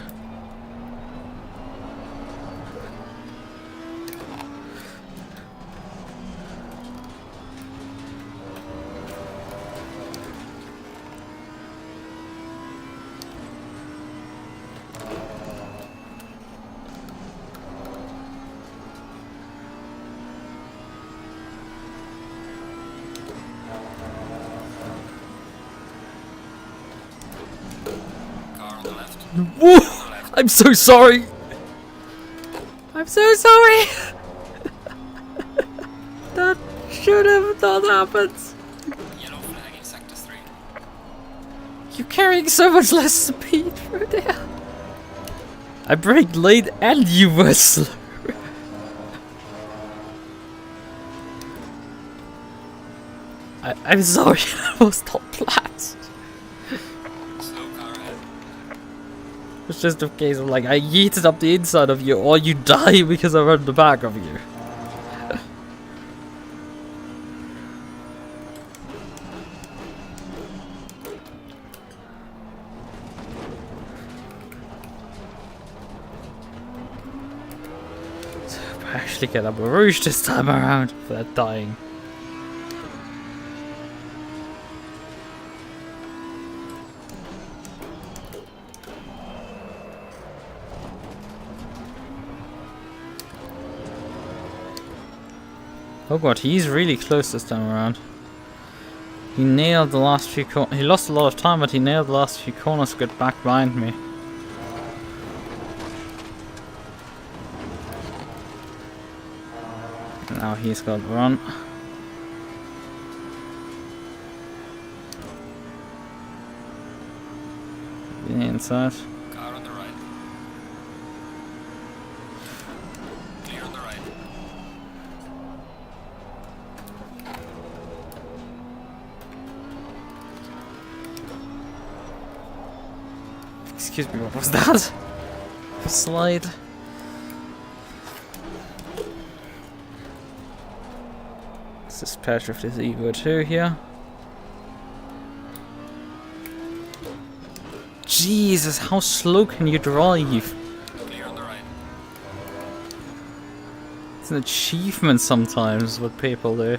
Woo! I'm so sorry. I'm so sorry. That should have not happened. Yellow flag in sector 3. You're carrying so much less speed through there. I braked late and you were slow. I'm sorry, that was not planned. Slow car ahead. It's just a case of like, I yeeted up the inside of you or you die because I run the back of you. So I actually get a Rouge this time around for that dying. Oh god, he's really close this time around. He nailed the last few corners. He lost a lot of time, but he nailed the last few corners to get back behind me. Now he's got to run. The inside. Car on the right. Clear on the right. Excuse me, what was that? A slide. This is patch of this Evo 2 here. Jesus, how slow can you drive? Clear on the right. It's an achievement sometimes what people do.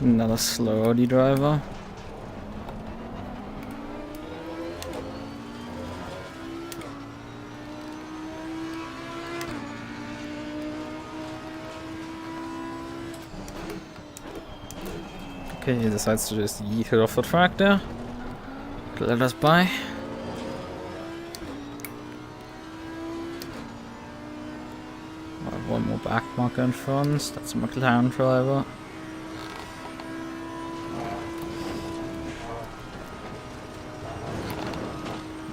Another slow Audi driver. Okay, he decides to just yeet it off the track there. Let us by. One more back marker in front. That's a McLaren driver.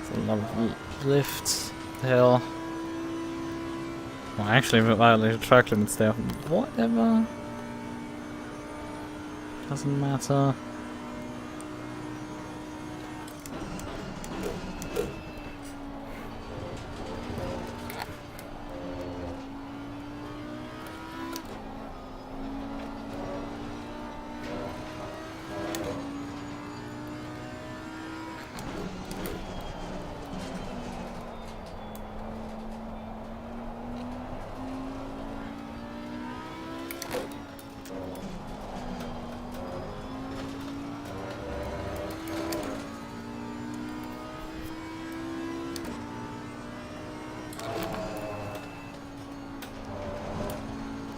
A lot of lifts, the hill. Well, actually, violated track limits there. Whatever. Doesn't matter.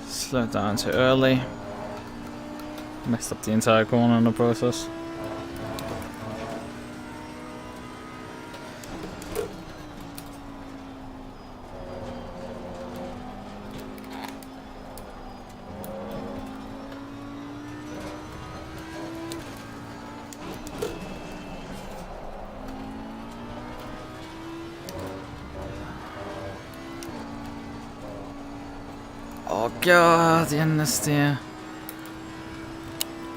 Slowed down too early. Messed up the entire corner in the process. Oh god, the end is there.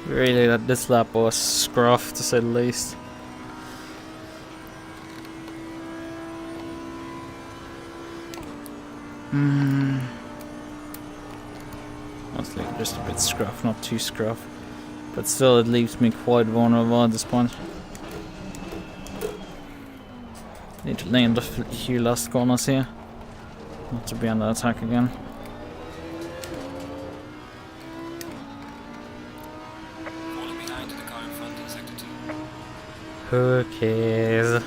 Really, that this lap was scruff to say the least. Mostly just a bit scruff, not too scruff. But still, it leaves me quite vulnerable at this point. Need to land a few last corners here. Not to be under attack again. Falling behind to the car in front in sector 2. Who cares?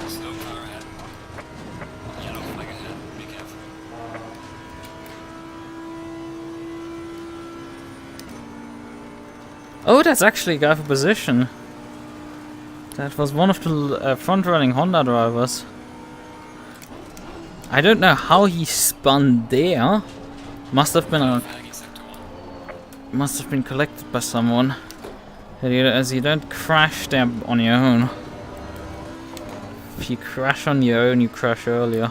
Slow car ahead. Yellow flag ahead. Be careful. Oh, that's actually a guy for position. That was one of the front-running Honda drivers. I don't know how he spun there. Must have been Flag in sector 1. must have been collected by someone. As you don't crash there on your own. If you crash on your own, you crash earlier.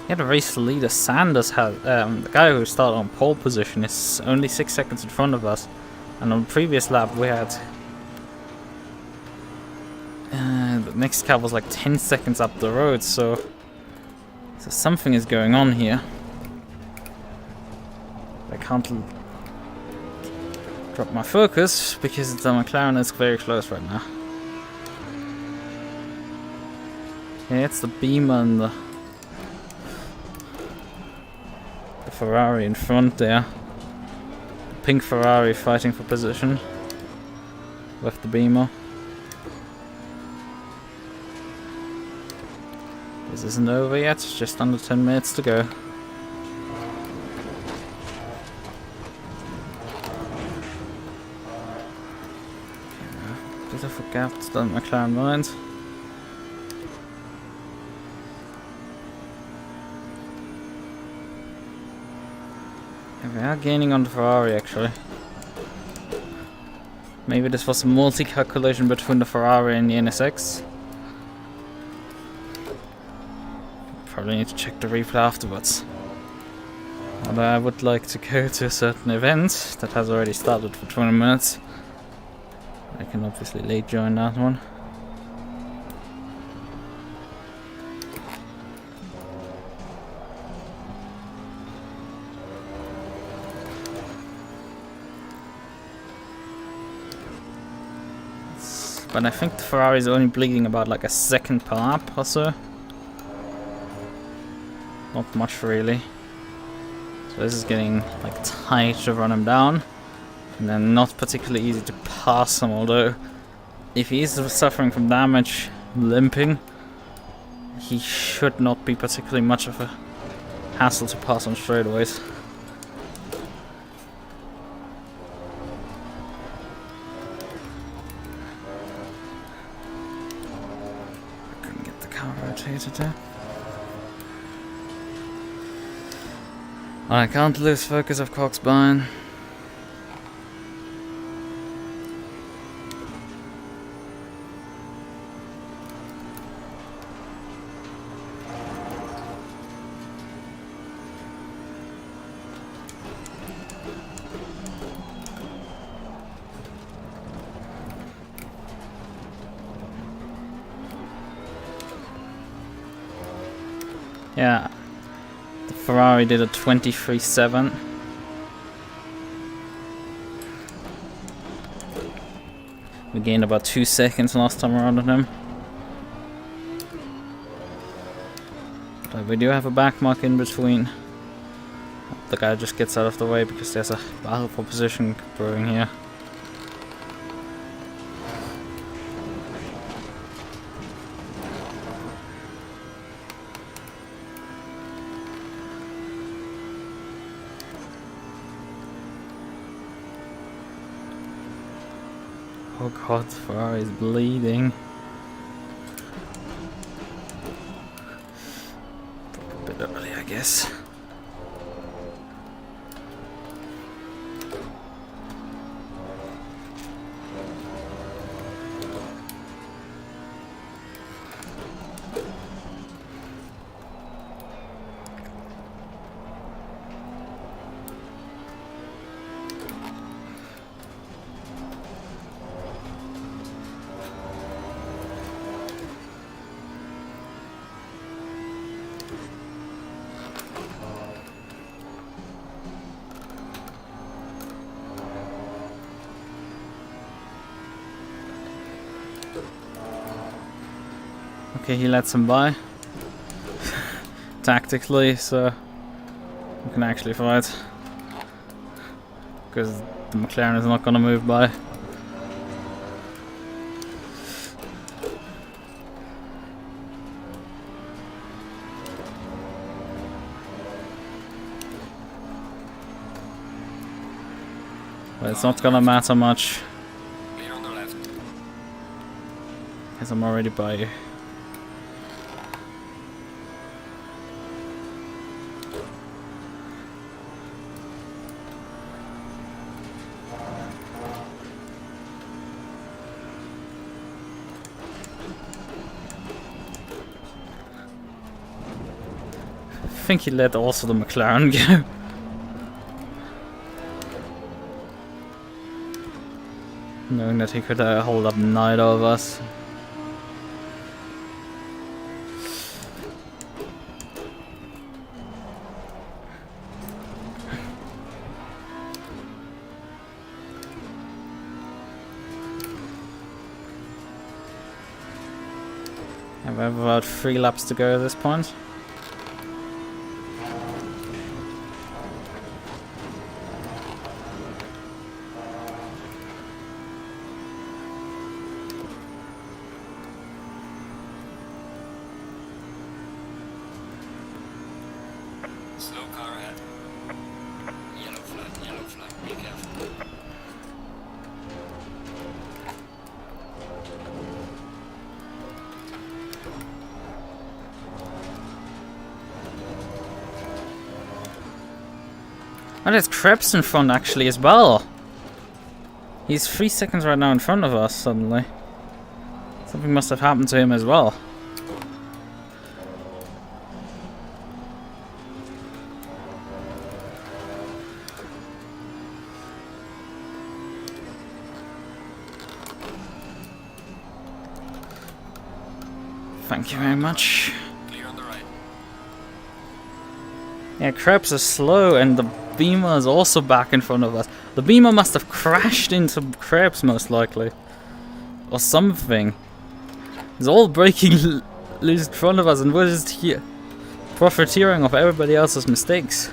Yeah, the race leader Sanders has the guy who started on pole position is only 6 seconds in front of us, and on the previous lap we had the next car was like 10 seconds up the road, so something is going on here. I can't drop my focus because the McLaren is very close right now. Yeah, it's the Beamer and the Ferrari in front there. The pink Ferrari fighting for position with the Beamer. This isn't over yet, just under 10 minutes to go. Bit of a gap to the McLaren behind. We are gaining on the Ferrari actually. Maybe this was a multi-calculation between the Ferrari and the NSX. Probably need to check the replay afterwards. Although I would like to go to a certain event that has already started for 20 minutes. I can obviously late join that one. But I think the Ferrari is only bleeding about like a second per lap or so. Not much really. So this is getting like tight to run him down. And then not particularly easy to pass him, although if he is suffering from damage, limping, he should not be particularly much of a hassle to pass on straightaways. There. I can't lose focus of Coxbine. Yeah, the Ferrari did a 23.7. We gained about 2 seconds last time around on him. But we do have a back mark in between. The guy just gets out of the way because there's a battle for position brewing here. Oh god, Ferrari is bleeding. A bit early, I guess. Okay, he lets him by. Tactically, so we can actually fight. Because the McLaren is not going to move by. But it's not going to matter much. Clear on the left. Because I'm already by you. I think he let also the McLaren go. Knowing that he could hold up neither of us. And we have about 3 laps to go at this point. Slow car ahead. Yellow flag, be careful. Oh, there's Krebs in front actually as well. He's 3 seconds right now in front of us suddenly. Something must have happened to him as well. Thank you very much. Clear on the right. Yeah, Krebs is slow and the Beamer is also back in front of us. The Beamer must have crashed into Krebs most likely. Or something. It's all breaking loose in front of us and we're just here profiteering of everybody else's mistakes.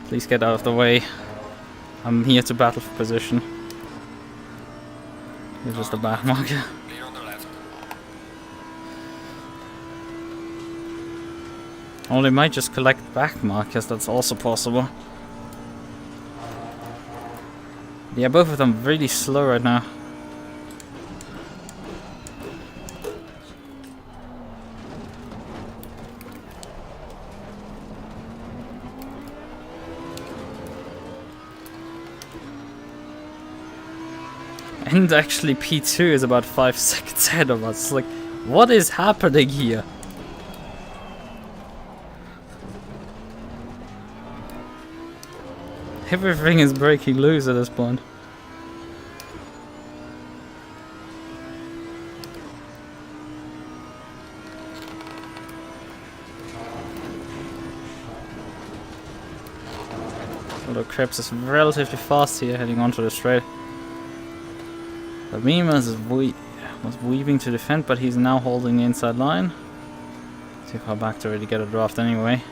Please get out of the way. I'm here to battle for position. You're just a back marker. Clear on the left. Or they might just collect back markers, that's also possible. Yeah, both of them really slow right now. And actually P2 is about 5 seconds ahead of us. Like, what is happening here? Everything is breaking loose at this point. Although Krebs is relatively fast here, heading onto the straight. The Beamer was weaving to defend, but he's now holding the inside line. Too far back to really get a draft anyway.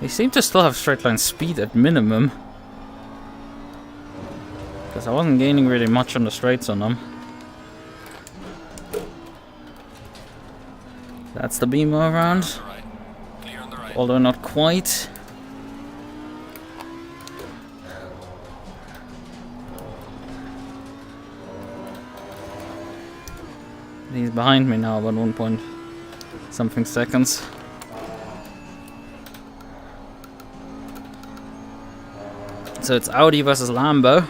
They seem to still have straight line speed at minimum. Because I wasn't gaining really much on the straights on them. That's the Beamer around. Although not quite. He's behind me now about 1 point something seconds. So it's Audi versus Lambo.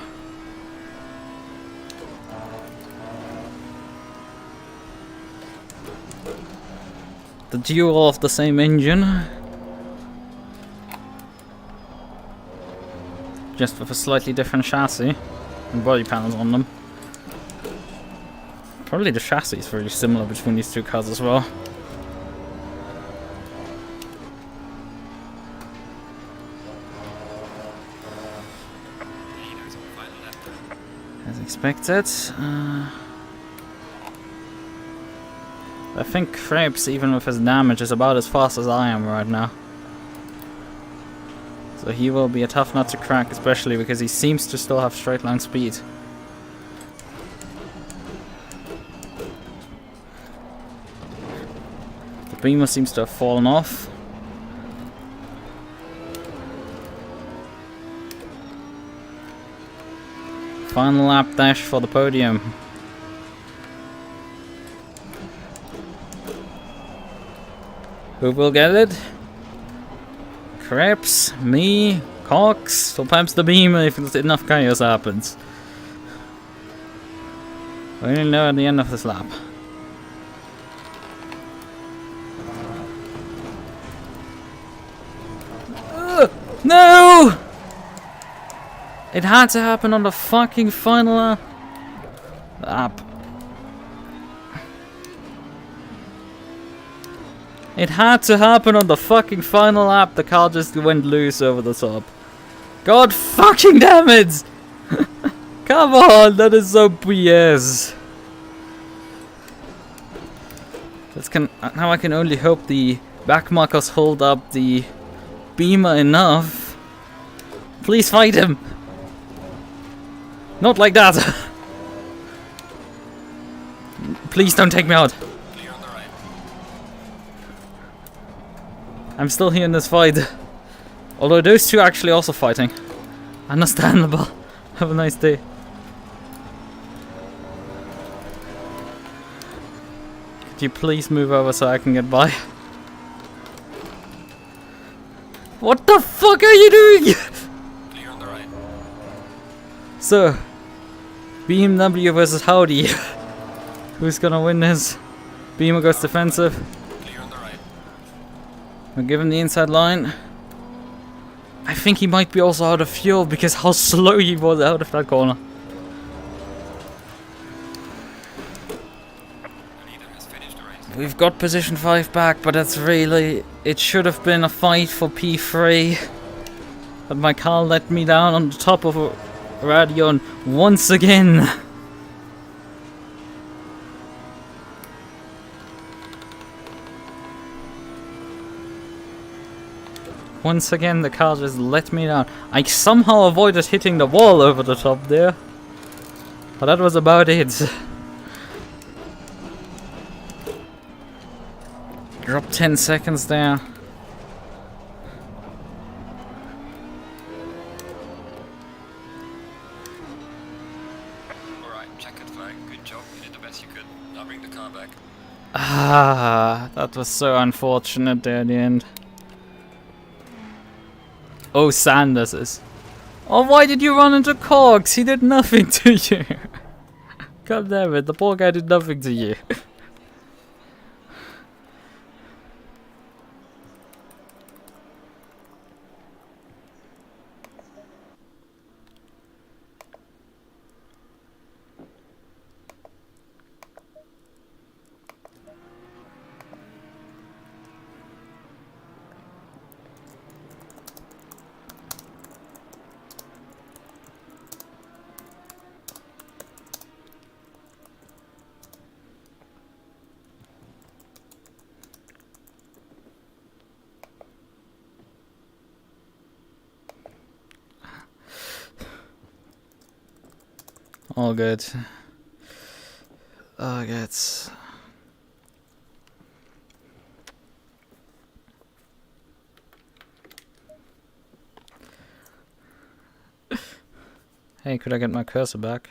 The duo of the same engine. Just with a slightly different chassis and body panels on them. Probably the chassis is very similar between these two cars as well. As expected. I think Krebs, even with his damage, is about as fast as I am right now. So he will be a tough nut to crack, especially because he seems to still have straight line speed. The Beamer seems to have fallen off. Final lap dash for the podium. Who will get it? Krebs, me, Cox, or perhaps the Beamer if enough chaos happens. We only know at the end of this lap. No! It had to happen on the fucking final lap. It had to happen on the fucking final lap. The car just went loose over the top. God fucking damn it! Come on, that is so BS. Now I can only hope the backmarkers hold up the Beamer enough. Please fight him. Not like that. Please don't take me out. I'm still here in this fight. Although those two are actually also fighting. Understandable. Have a nice day. Could you please move over so I can get by? What the fuck are you doing? Clear on the right. So, BMW versus Audi. Who's gonna win this? Beamer goes defensive. Clear on the right. We'll give him the inside line. I think he might be also out of fuel because how slow he was out of that corner. We've got position 5 back, but that's really... It should have been a fight for P3. But my car let me down on the top of a Radeon once again. Once again, the car just let me down. I somehow avoided hitting the wall over the top there. But that was about it. Drop 10 seconds there. Alright, checkered flag. Good job. You did the best you could. Now bring the car back. Ah, that was so unfortunate there at the end. Oh, Sanders is... Oh, why did you run into Cox? He did nothing to you. God damn it, the poor guy did nothing to you. All good. Oh, good. Hey, could I get my cursor back?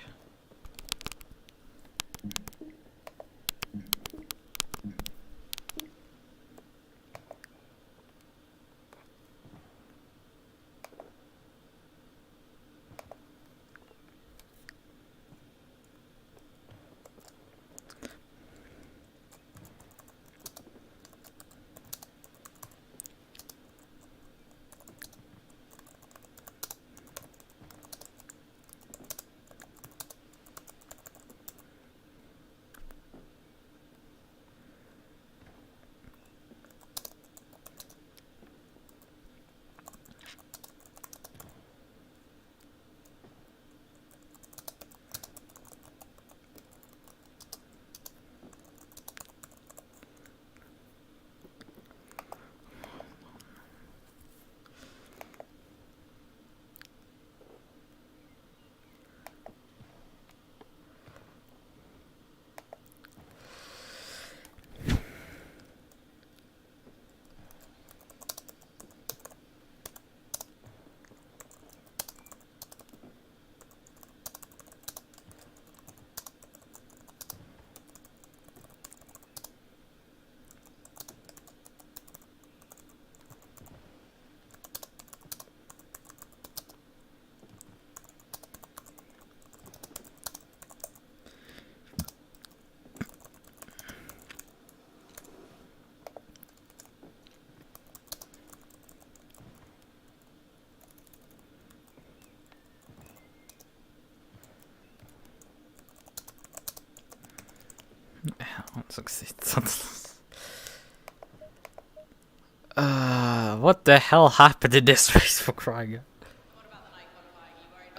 What the hell happened in this race, for crying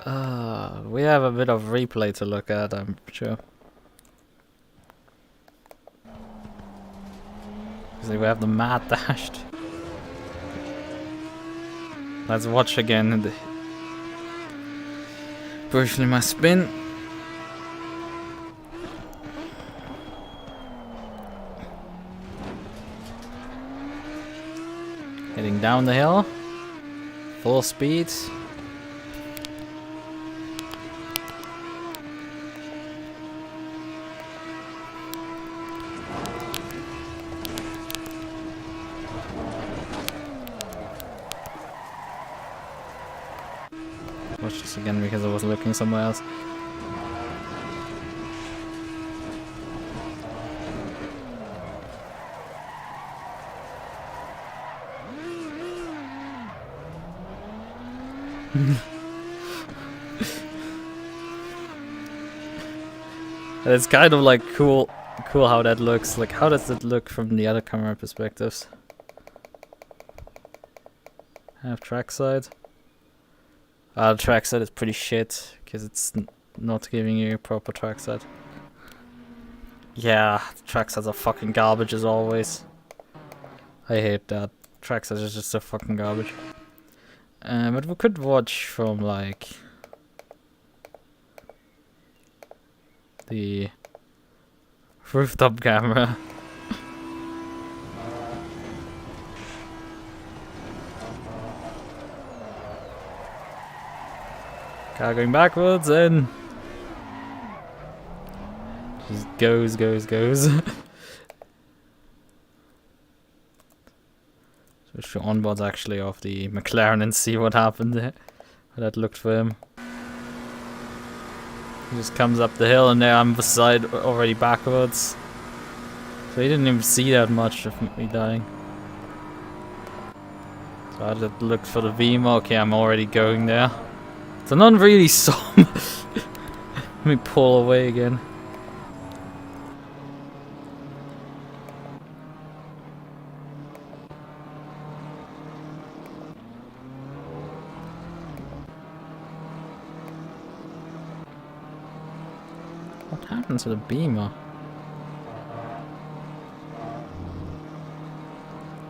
out? We have a bit of replay to look at, I'm sure. So we have the mad dashed. Let's watch again. Briefly my spin. Heading down the hill, full speed. Watch this again because I was looking somewhere else. And it's kind of like cool how that looks. Like, how does it look from the other camera perspectives? I have trackside. The trackside is pretty shit because it's not giving you a proper trackside. Yeah, tracksides are fucking garbage as always. I hate that. Tracksides is just so fucking garbage. But we could watch from like the rooftop camera. Car going backwards and just goes. Switch to onboards actually of the McLaren and see what happened there. How that looked for him. He just comes up the hill and there I'm beside already backwards. So he didn't even see that much of me dying. So I just looked for the Vima. Okay, I'm already going there. So none really saw me. Let me pull away again. What happened to the Beamer?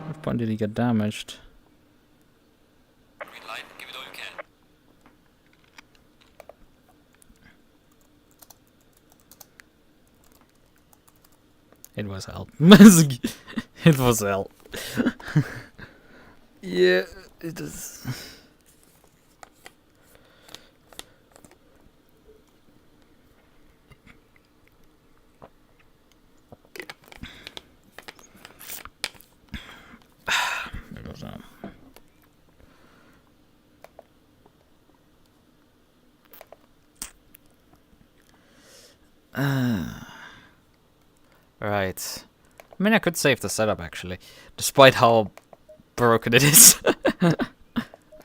What point did he get damaged? Green light, give it all you can. It was hell. It was hell. Yeah, it is. It was right. I mean, I could save the setup actually, despite how broken it is.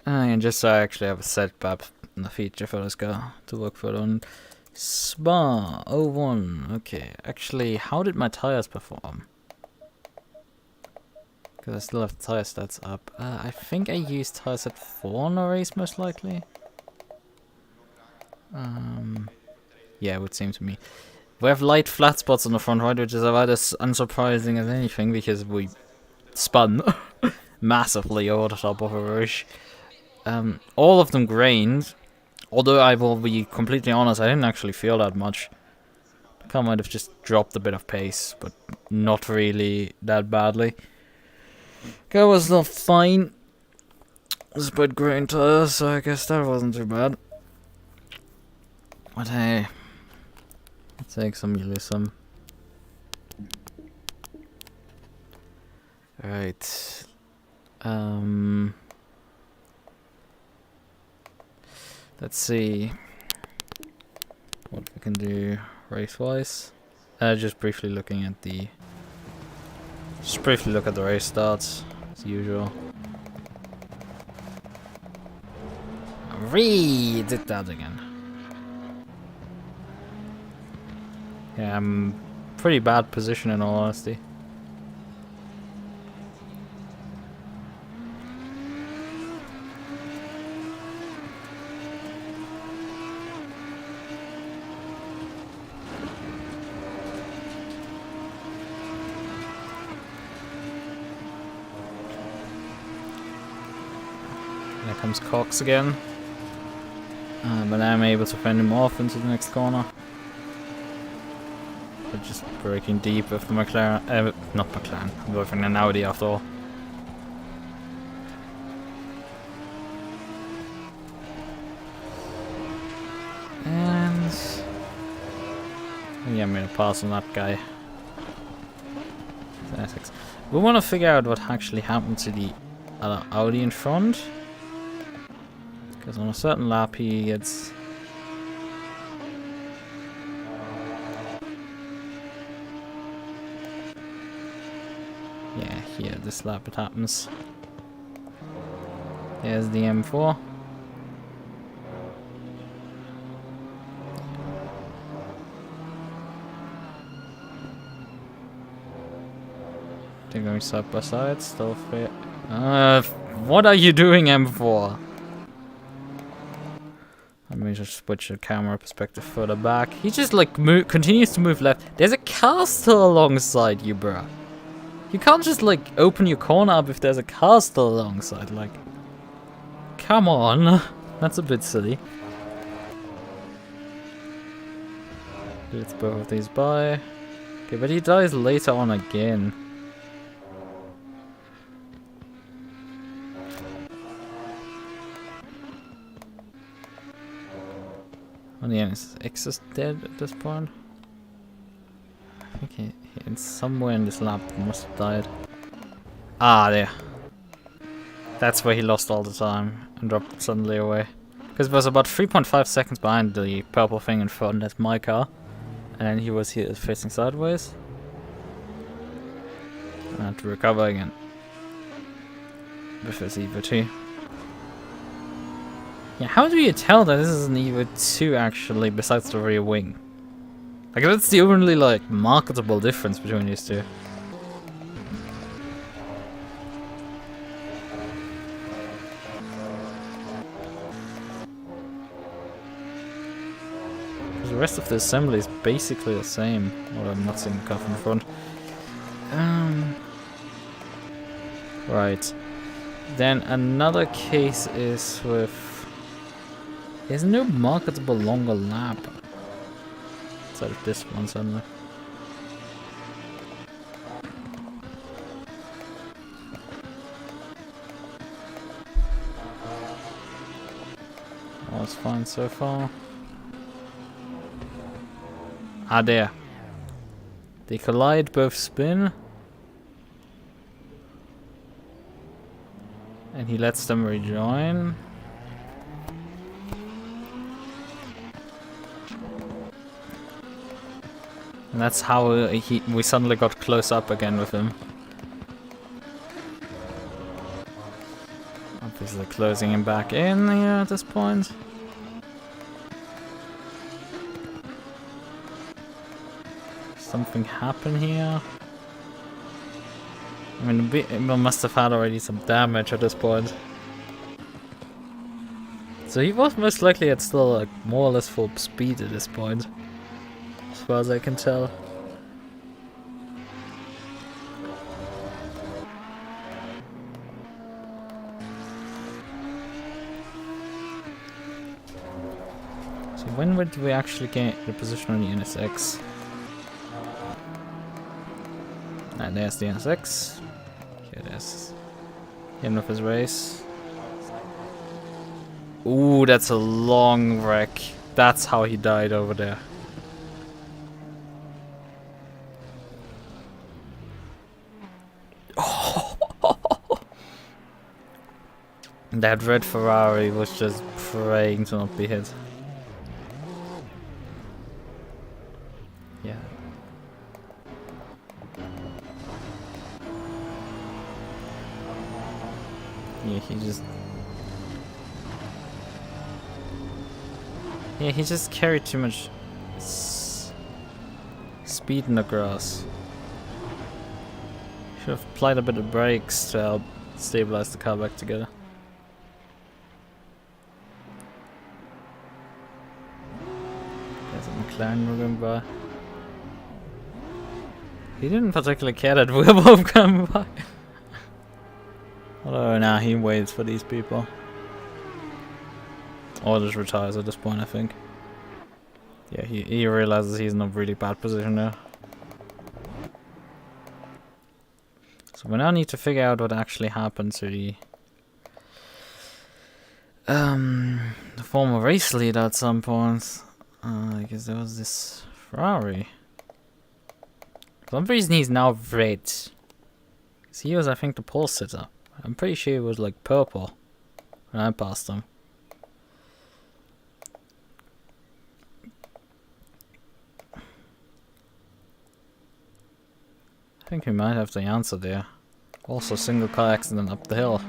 And just so I actually have a setup and a feature for this car to work for on. Spa 01. Okay, actually, how did my tires perform? Because I still have the tire stats up. I think I used tires at 4 on a race, most likely. Yeah, it would seem to me. We have light flat spots on the front right, which is about as unsurprising as anything because we spun massively over the top of a rush. All of them grained, although I will be completely honest, I didn't actually feel that much. The car might have just dropped a bit of pace, but not really that badly. Car was not fine, despite grained tires, so I guess that wasn't too bad. But hey, take some, you lose some. Right. Let's see what we can do race-wise. Just briefly looking at the... Just briefly look at the race starts, as usual. Did that again. Yeah, I'm pretty bad position in all honesty. There comes Cox again. But I'm able to fend him off into the next corner. But just braking deep with the McLaren, not McLaren, I'm going for an Audi after all. And yeah, I made a pass on that guy. We want to figure out what actually happened to the other Audi in front. Because on a certain lap he gets... Yeah, here, this lap it happens. There's the M4. They're going side by side, still fit. What are you doing, M4? Let me just switch the camera perspective further back. He just like continues to move left. There's a car still alongside you, bruh. You can't just like open your corner up if there's a car still alongside. Like, come on, that's a bit silly. Let's both of these by. Okay, but he dies later on again. Oh yeah, is X is dead at this point? I think he in somewhere in this lap must have died. Ah, there. That's where he lost all the time and dropped suddenly away. Because it was about 3.5 seconds behind the purple thing in front. That's my car. And he was here facing sideways. I had to recover again. With his Evo 2. Yeah, how do you tell that this is an Evo 2 actually, besides the rear wing? Like, that's the only, like, marketable difference between these two. The rest of the assembly is basically the same. Well, I'm not seeing the car from the front. Right. Then another case is with... There's no marketable longer lap. Outside of this one suddenly. It's fine so far. Ah, there. They collide, both spin. And he lets them rejoin. And that's how we suddenly got close up again with him. Obviously closing him back in here at this point. Something happened here. I mean, the Evo must have had already some damage at this point. So he was most likely at still like more or less full speed at this point. As far as I can tell. So when would we actually get the position on the NSX? And there's the NSX. Okay, there's him with his race. Ooh, that's a long wreck. That's how he died over there. That red Ferrari was just praying to not be hit. Yeah. Yeah, he just carried too much speed in the grass. Should have applied a bit of brakes to help stabilize the car back together. There's a McLaren we're going by. He didn't particularly care that we were both coming by. Although now he waits for these people. Or just retires at this point, I think. Yeah, he realizes he's in a really bad position now. So we now need to figure out what actually happened to the former race leader at some point. I guess there was this Ferrari. For some reason he's now red. Because he was, I think, the pole sitter. I'm pretty sure he was like purple when I passed him. I think we might have the answer there. Also, single car accident up the hill.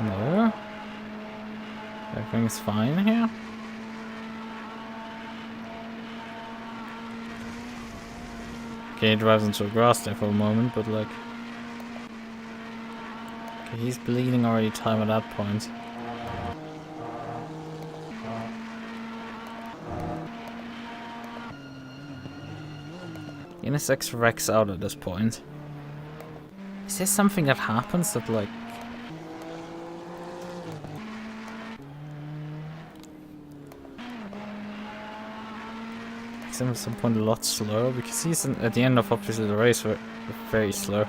No. Everything's fine here. Okay, he drives into a grass there for a moment, but like... Okay, he's bleeding already time at that point. NSX wrecks out at this point. Is there something that happens that like... makes him at some point a lot slower? Because he's at the end of obviously the race very slow.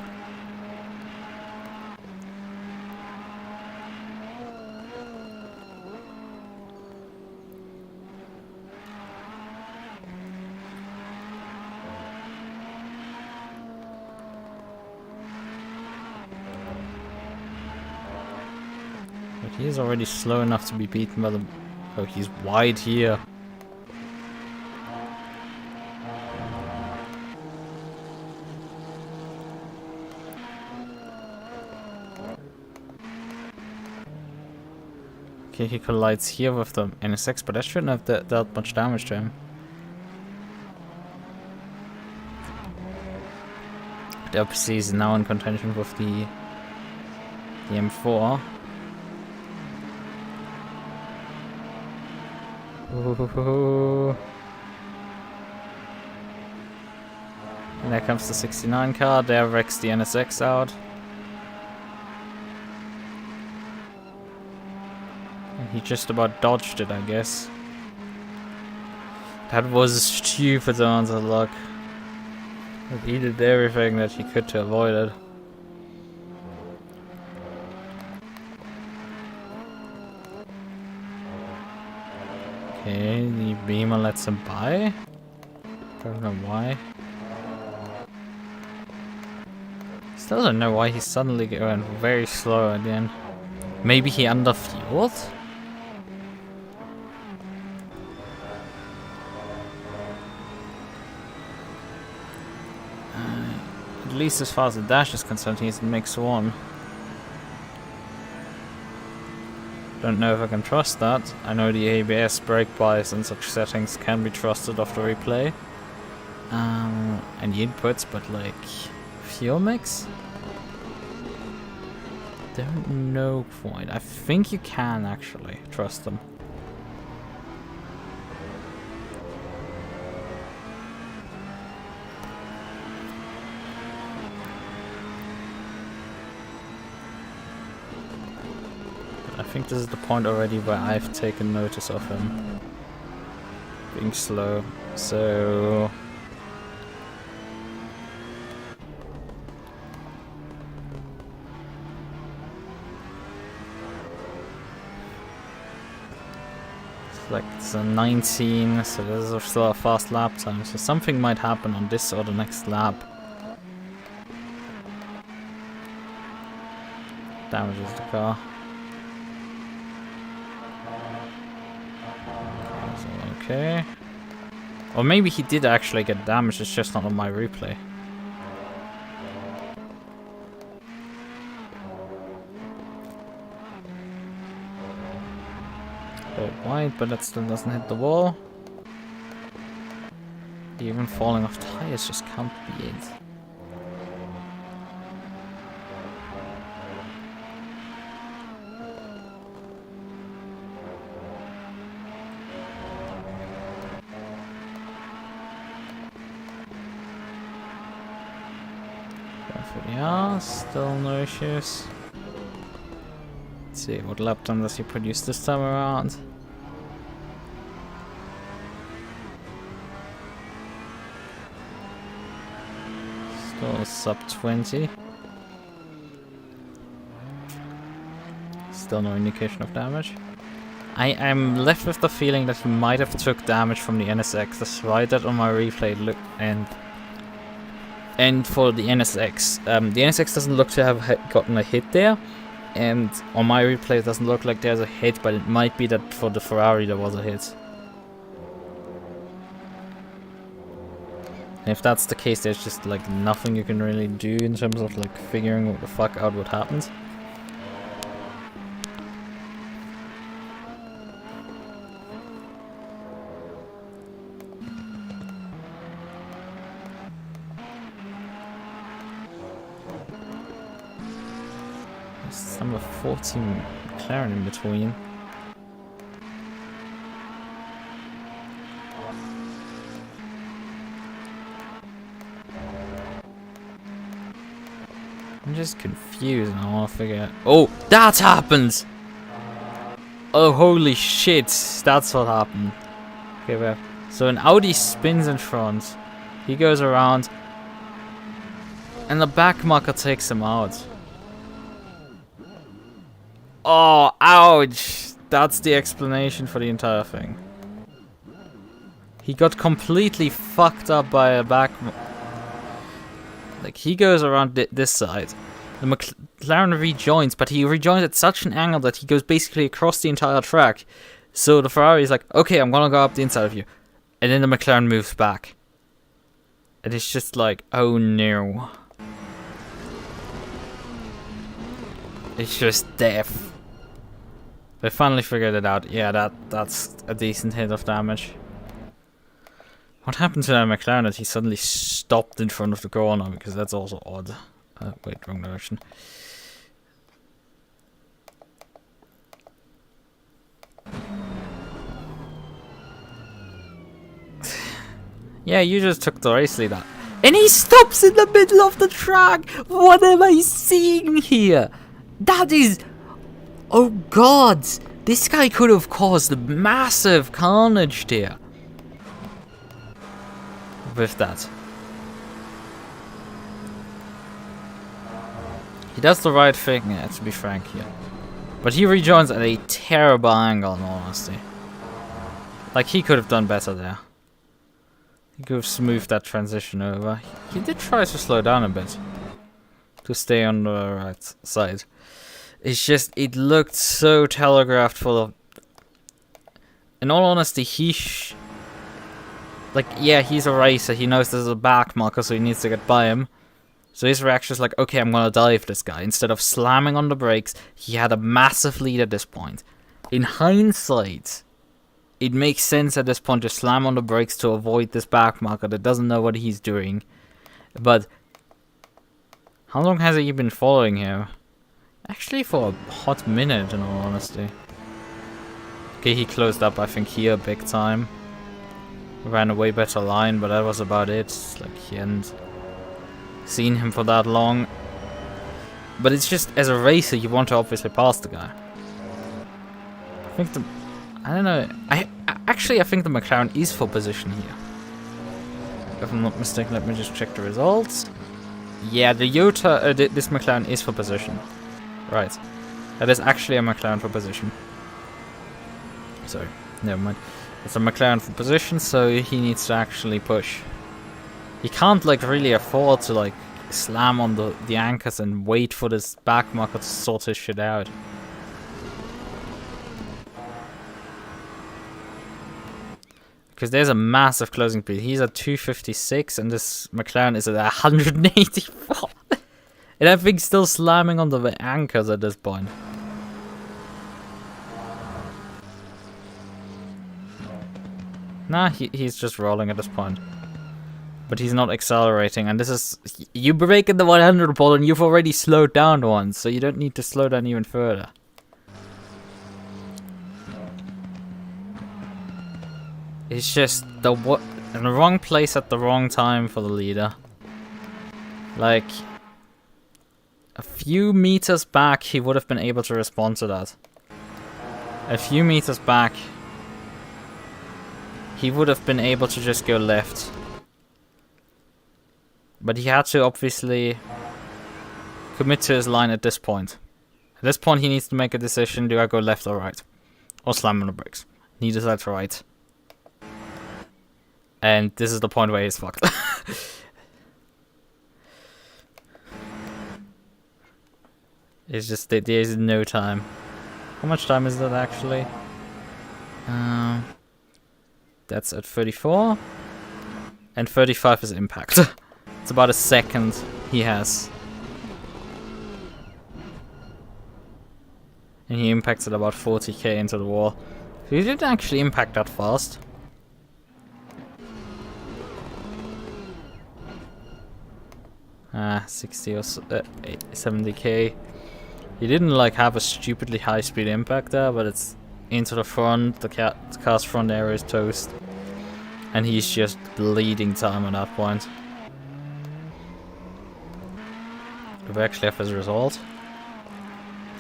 But he's already slow enough to be beaten by the... Oh, he's wide here. Okay, he collides here with the NSX, but that shouldn't have dealt much damage to him. The obviously is now in contention with the M4. Ooh. And there comes the 69 car, there wrecks the NSX out. And he just about dodged it, I guess. That was a stupid amount of luck. He did everything that he could to avoid it. Okay, the Beamer lets him by. Don't know why. Still don't know why he's suddenly going very slow again. Maybe he underfueled? At least as far as the dash is concerned, he's in mix 1. Don't know if I can trust that. I know the ABS brake bias and such settings can be trusted after replay. And the inputs, but like fuel mix? Don't know quite. I think you can actually trust them. I think this is the point already where I've taken notice of him being slow, so it's like it's a 19, so there's still a fast lap time, so something might happen on this or the next lap. Damages the car. Okay. Or maybe he did actually get damaged, it's just not on my replay. Bit wide, but that still doesn't hit the wall. Even falling off tires just can't be it. Yeah, still no issues. Let's see, what lap time does he produce this time around? Still sub 20. Still no indication of damage. I am left with the feeling that he might have took damage from the NSX. That's right, that on my replay look and for the NSX. The NSX doesn't look to have gotten a hit there, and on my replay it doesn't look like there's a hit, but it might be that for the Ferrari there was a hit. And if that's the case, there's just like nothing you can really do in terms of like figuring what the fuck out what happened. Number 14 McLaren in between. I'm just confused and I want to figure out. Oh, that happened! Oh, holy shit, that's what happened. Okay, well, so an Audi spins in front. He goes around, and the back marker takes him out. Oh, ouch! That's the explanation for the entire thing. He got completely fucked up by a back... Like, he goes around this side. The McLaren rejoins, but he rejoins at such an angle that he goes basically across the entire track. So the Ferrari is like, okay, I'm gonna go up the inside of you. And then the McLaren moves back. And it's just like, oh no. It's just death. They finally figured it out. Yeah, that's a decent hit of damage. What happened to that McLaren that he suddenly stopped in front of the corner? Because that's also odd. Wait, wrong direction. Yeah, you just took the race leader. And he stops in the middle of the track! What am I seeing here? That is... Oh god! This guy could have caused massive carnage there. with that. He does the right thing, to be frank here. But he rejoins at a terrible angle, in all honesty. Like, he could have done better there. He could have smoothed that transition over. He did try to slow down a bit. To stay on the right side. It's just, it looked so telegraphed full of... In all honesty, like, yeah, he's a racer. He knows there's a back marker, so he needs to get by him. So his reaction is like, okay, I'm gonna dive this guy. Instead of slamming on the brakes, he had a massive lead at this point. In hindsight, it makes sense at this point to slam on the brakes to avoid this back marker that doesn't know what he's doing. But how long has he been following him? Actually, for a hot minute, in all honesty. Okay, he closed up, I think, here big time. Ran a way better line, but that was about it. Like, he hadn't seen him for that long. But it's just, as a racer, you want to obviously pass the guy. I think the... I don't know. Actually, I think the McLaren is for position here. If I'm not mistaken, let me just check the results. Yeah, the this McLaren is for position. Right. That is actually a McLaren for position. Sorry, never mind. It's a McLaren for position, so he needs to actually push. He can't, like, really afford to, like, slam on the anchors and wait for this back marker to sort his shit out. Because there's a massive closing speed. He's at 256 and this McLaren is at 184. And I think still slamming on the anchors at this point. Nah, he's just rolling at this point. But he's not accelerating, and this is... You break in the 100 ball and you've already slowed down once, so you don't need to slow down even further. It's just the in the wrong place at the wrong time for the leader. Like, a few meters back he would have been able to respond to that. A few meters back he would have been able to just go left. But he had to obviously commit to his line at this point. At this point he needs to make a decision, do I go left or right? Or slam on the brakes. He decides right. And this is the point where he's fucked. It's just that there is no time. How much time is that actually? That's at 34. And 35 is impact. It's about a second he has. And he impacts at about 40k into the wall. So he didn't actually impact that fast. Ah, 60 or 70k. He didn't like have a stupidly high speed impact there, but it's into the front, the car's front area is toast. And he's just bleeding time at that point. Do we actually have his result?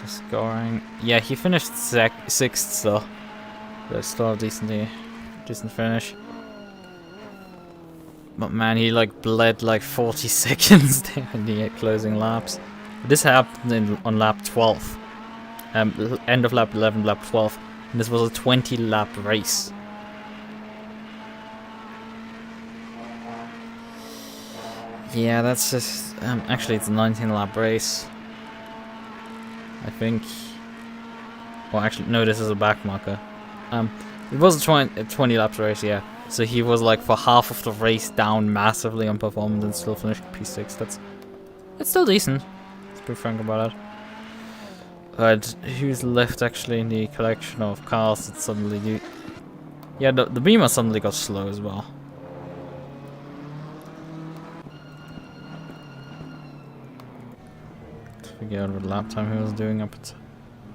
The scoring. Yeah, he finished 6th still. But still a decent finish. But man, he like bled like 40 seconds there in the closing laps. This happened on lap 12. End of lap 11, lap 12. And this was a 20 lap race. Yeah, that's just... actually, it's a 19 lap race. I think... Well, actually, no, this is a back marker. It was a 20 laps race, yeah. So he was like for half of the race down massively on performance and still finished P6. That's still decent. Let's be frank about it. But who's left actually in the collection of cars that suddenly do... Yeah, the Beamer suddenly got slow as well. Let's figure out what lap time he was doing up at...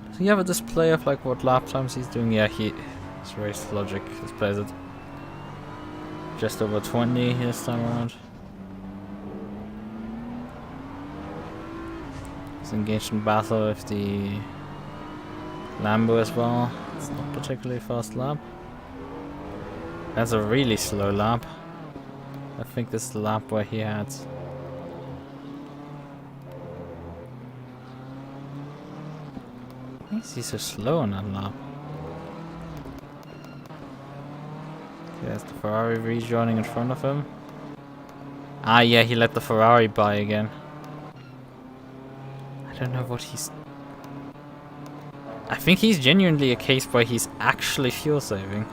Does he have a display of like what lap times he's doing? Yeah, his race logic displays it. Just over 20 this time around. He's engaged in battle with the Lambo as well. It's not particularly fast lap. That's a really slow lap. I think this is the lap where he had. Why is he so slow on that lap? There's the Ferrari rejoining in front of him. Ah, yeah, he let the Ferrari by again. I don't know what he's... I think he's genuinely a case where he's actually fuel saving.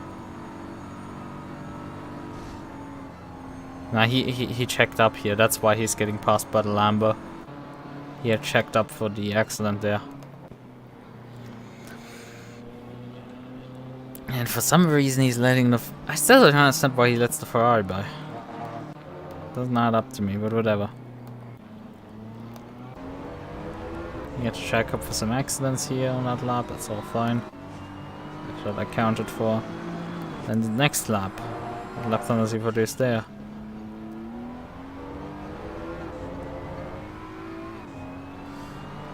Nah, he checked up here. That's why he's getting passed by the Lambo. He had checked up for the accident there. And for some reason he's letting the... I still don't understand why he lets the Ferrari by. Doesn't add up to me, but whatever. You get to check up for some accidents here on that lap, that's all fine. That's what I counted for. Then the next lap. What lap time does he produce there?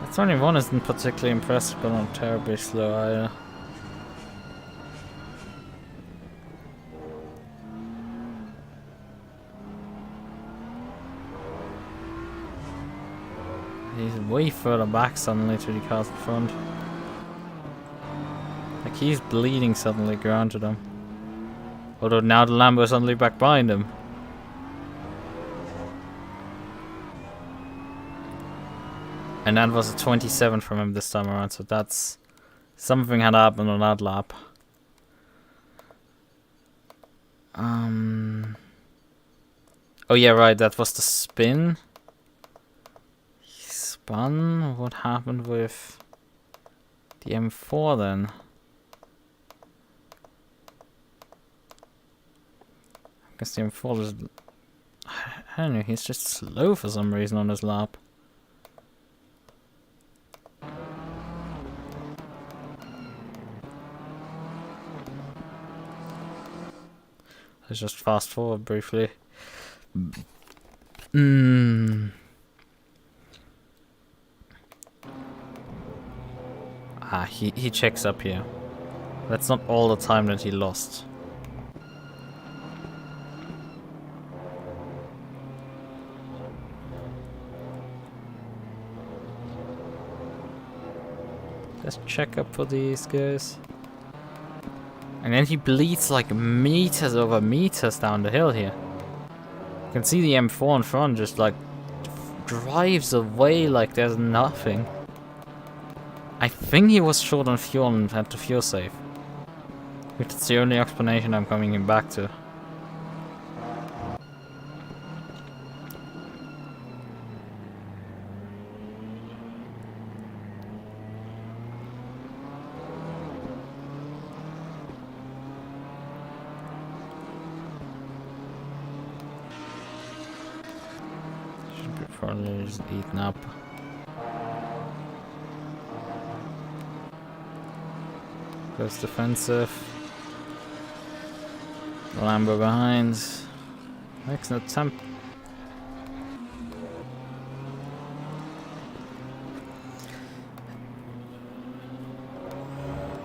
That 21 isn't particularly impressive, but not terribly slow either. He's way further back suddenly to the cars in front. Like he's bleeding suddenly, granted him. Although now the Lambo is suddenly back behind him. And that was a 27 from him this time around, so that's... Something had happened on that lap. Oh yeah, right, that was the spin. Spun. What happened with the M4 then? I guess the M4 is... I don't know, he's just slow for some reason on his lap. Let's just fast forward briefly. Ah, he checks up here. That's not all the time that he lost. Let's check up for these guys. And then he bleeds like meters over meters down the hill here. You can see the M4 in front just like drives away like there's nothing. I think he was short on fuel and had to fuel save. Which is the only explanation I'm coming back to. Should be probably just eaten up. Goes defensive. Lambo behind. Makes an attempt.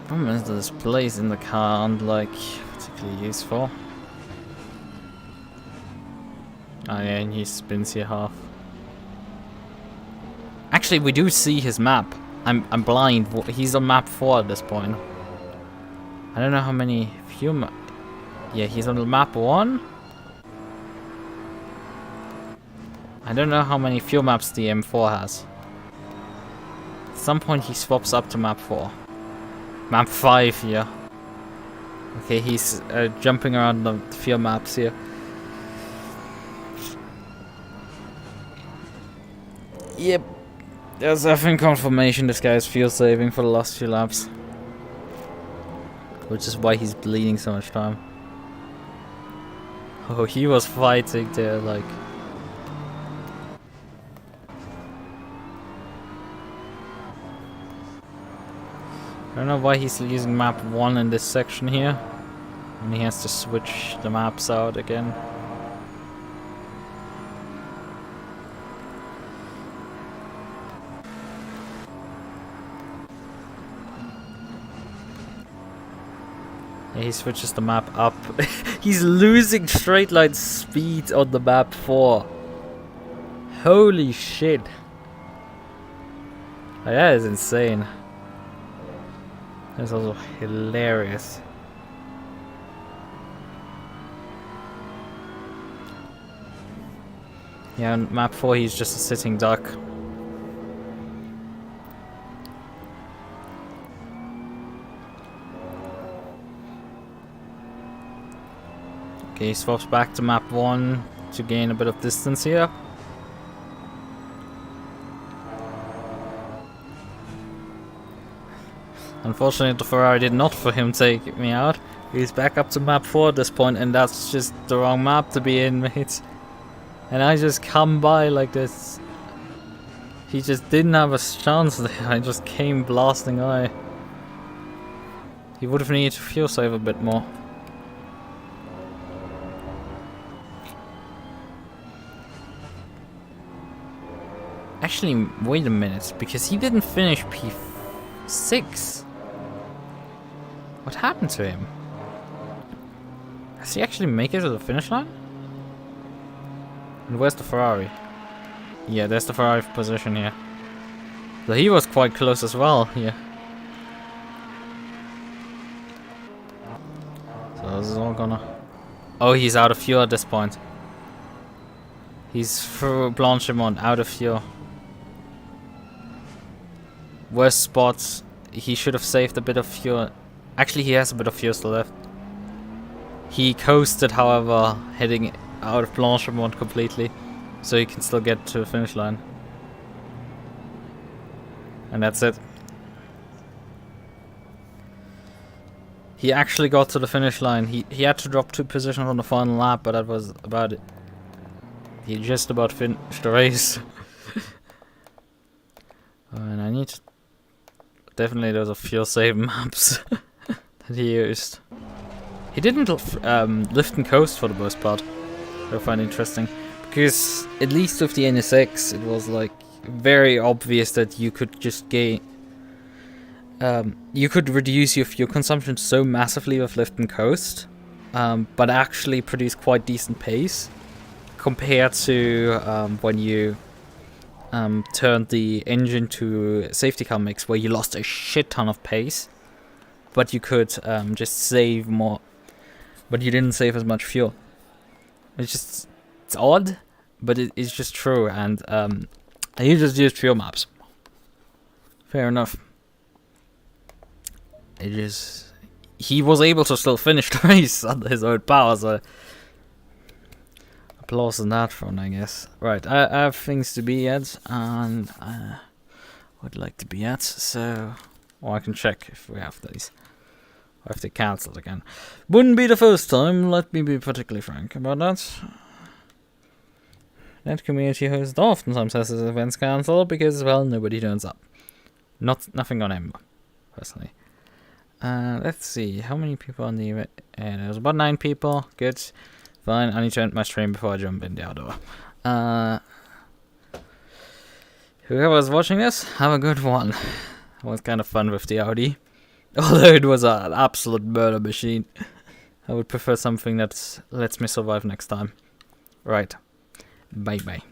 Problem is the displays in the car aren't like particularly useful. Oh yeah, and he spins here half. Actually, we do see his map. I'm blind. He's on map 4 at this point. I don't know how many fuel yeah, he's on map 1. I don't know how many fuel maps the M4 has. At some point he swaps up to map 4. Map 5 here. Okay, he's jumping around the fuel maps here. Yep. There's definitely confirmation this guy is fuel saving for the last few laps. Which is why he's bleeding so much time. Oh, he was fighting there, like... I don't know why he's using map 1 in this section here. And he has to switch the maps out again. Yeah, he switches the map up. He's losing straight line speed on the map 4. Holy shit. That is insane. That's also hilarious. Yeah, on map 4 he's just a sitting duck. Okay, he swaps back to map 1 to gain a bit of distance here. Unfortunately, the Ferrari did not for him take me out. He's back up to map 4 at this point, and that's just the wrong map to be in, mate. And I just come by like this. He just didn't have a chance there. I just came blasting by. He would have needed to fuel save a bit more. Actually, wait a minute, because he didn't finish P6. What happened to him? Does he actually make it to the finish line? And where's the Ferrari? Yeah, there's the Ferrari position here. So he was quite close as well here. So this is all gonna... Oh, he's out of fuel at this point. He's through Blanchimont, out of fuel. Worst spots. He should have saved a bit of fuel. Actually, he has a bit of fuel still left. He coasted, however, heading out of Blanchimont completely, so he can still get to the finish line. And that's it. He actually got to the finish line. He had to drop 2 positions on the final lap, but that was about it. He just about finished the race. And I need to... Definitely those are fuel save maps that he used. He didn't lift and coast for the most part. I find interesting, because at least with the NSX it was like very obvious that you could just gain you could reduce your fuel consumption so massively with lift and coast, but actually produce quite decent pace compared to when you turned the engine to safety car mix, where you lost a shit ton of pace, but you could just save more, but you didn't save as much fuel. It's odd, but it's just true, and he just used fuel maps. Fair enough. He was able to still finish the race under his own power, so applause on that front, I guess. Right, I have things to be at, and I would like to be at, so... Or I can check if we have these. I have to cancel it again. Wouldn't be the first time, let me be particularly frank about that. That community host oftentimes has his events cancelled because, well, nobody turns up. Nothing on him, personally. Let's see, how many people on the event? There's about 9 people, good. Fine, I need to end my stream before I jump in the outdoor. Whoever's watching this, have a good one. It was kind of fun with the Audi. Although it was an absolute murder machine. I would prefer something that lets me survive next time. Right. Bye bye.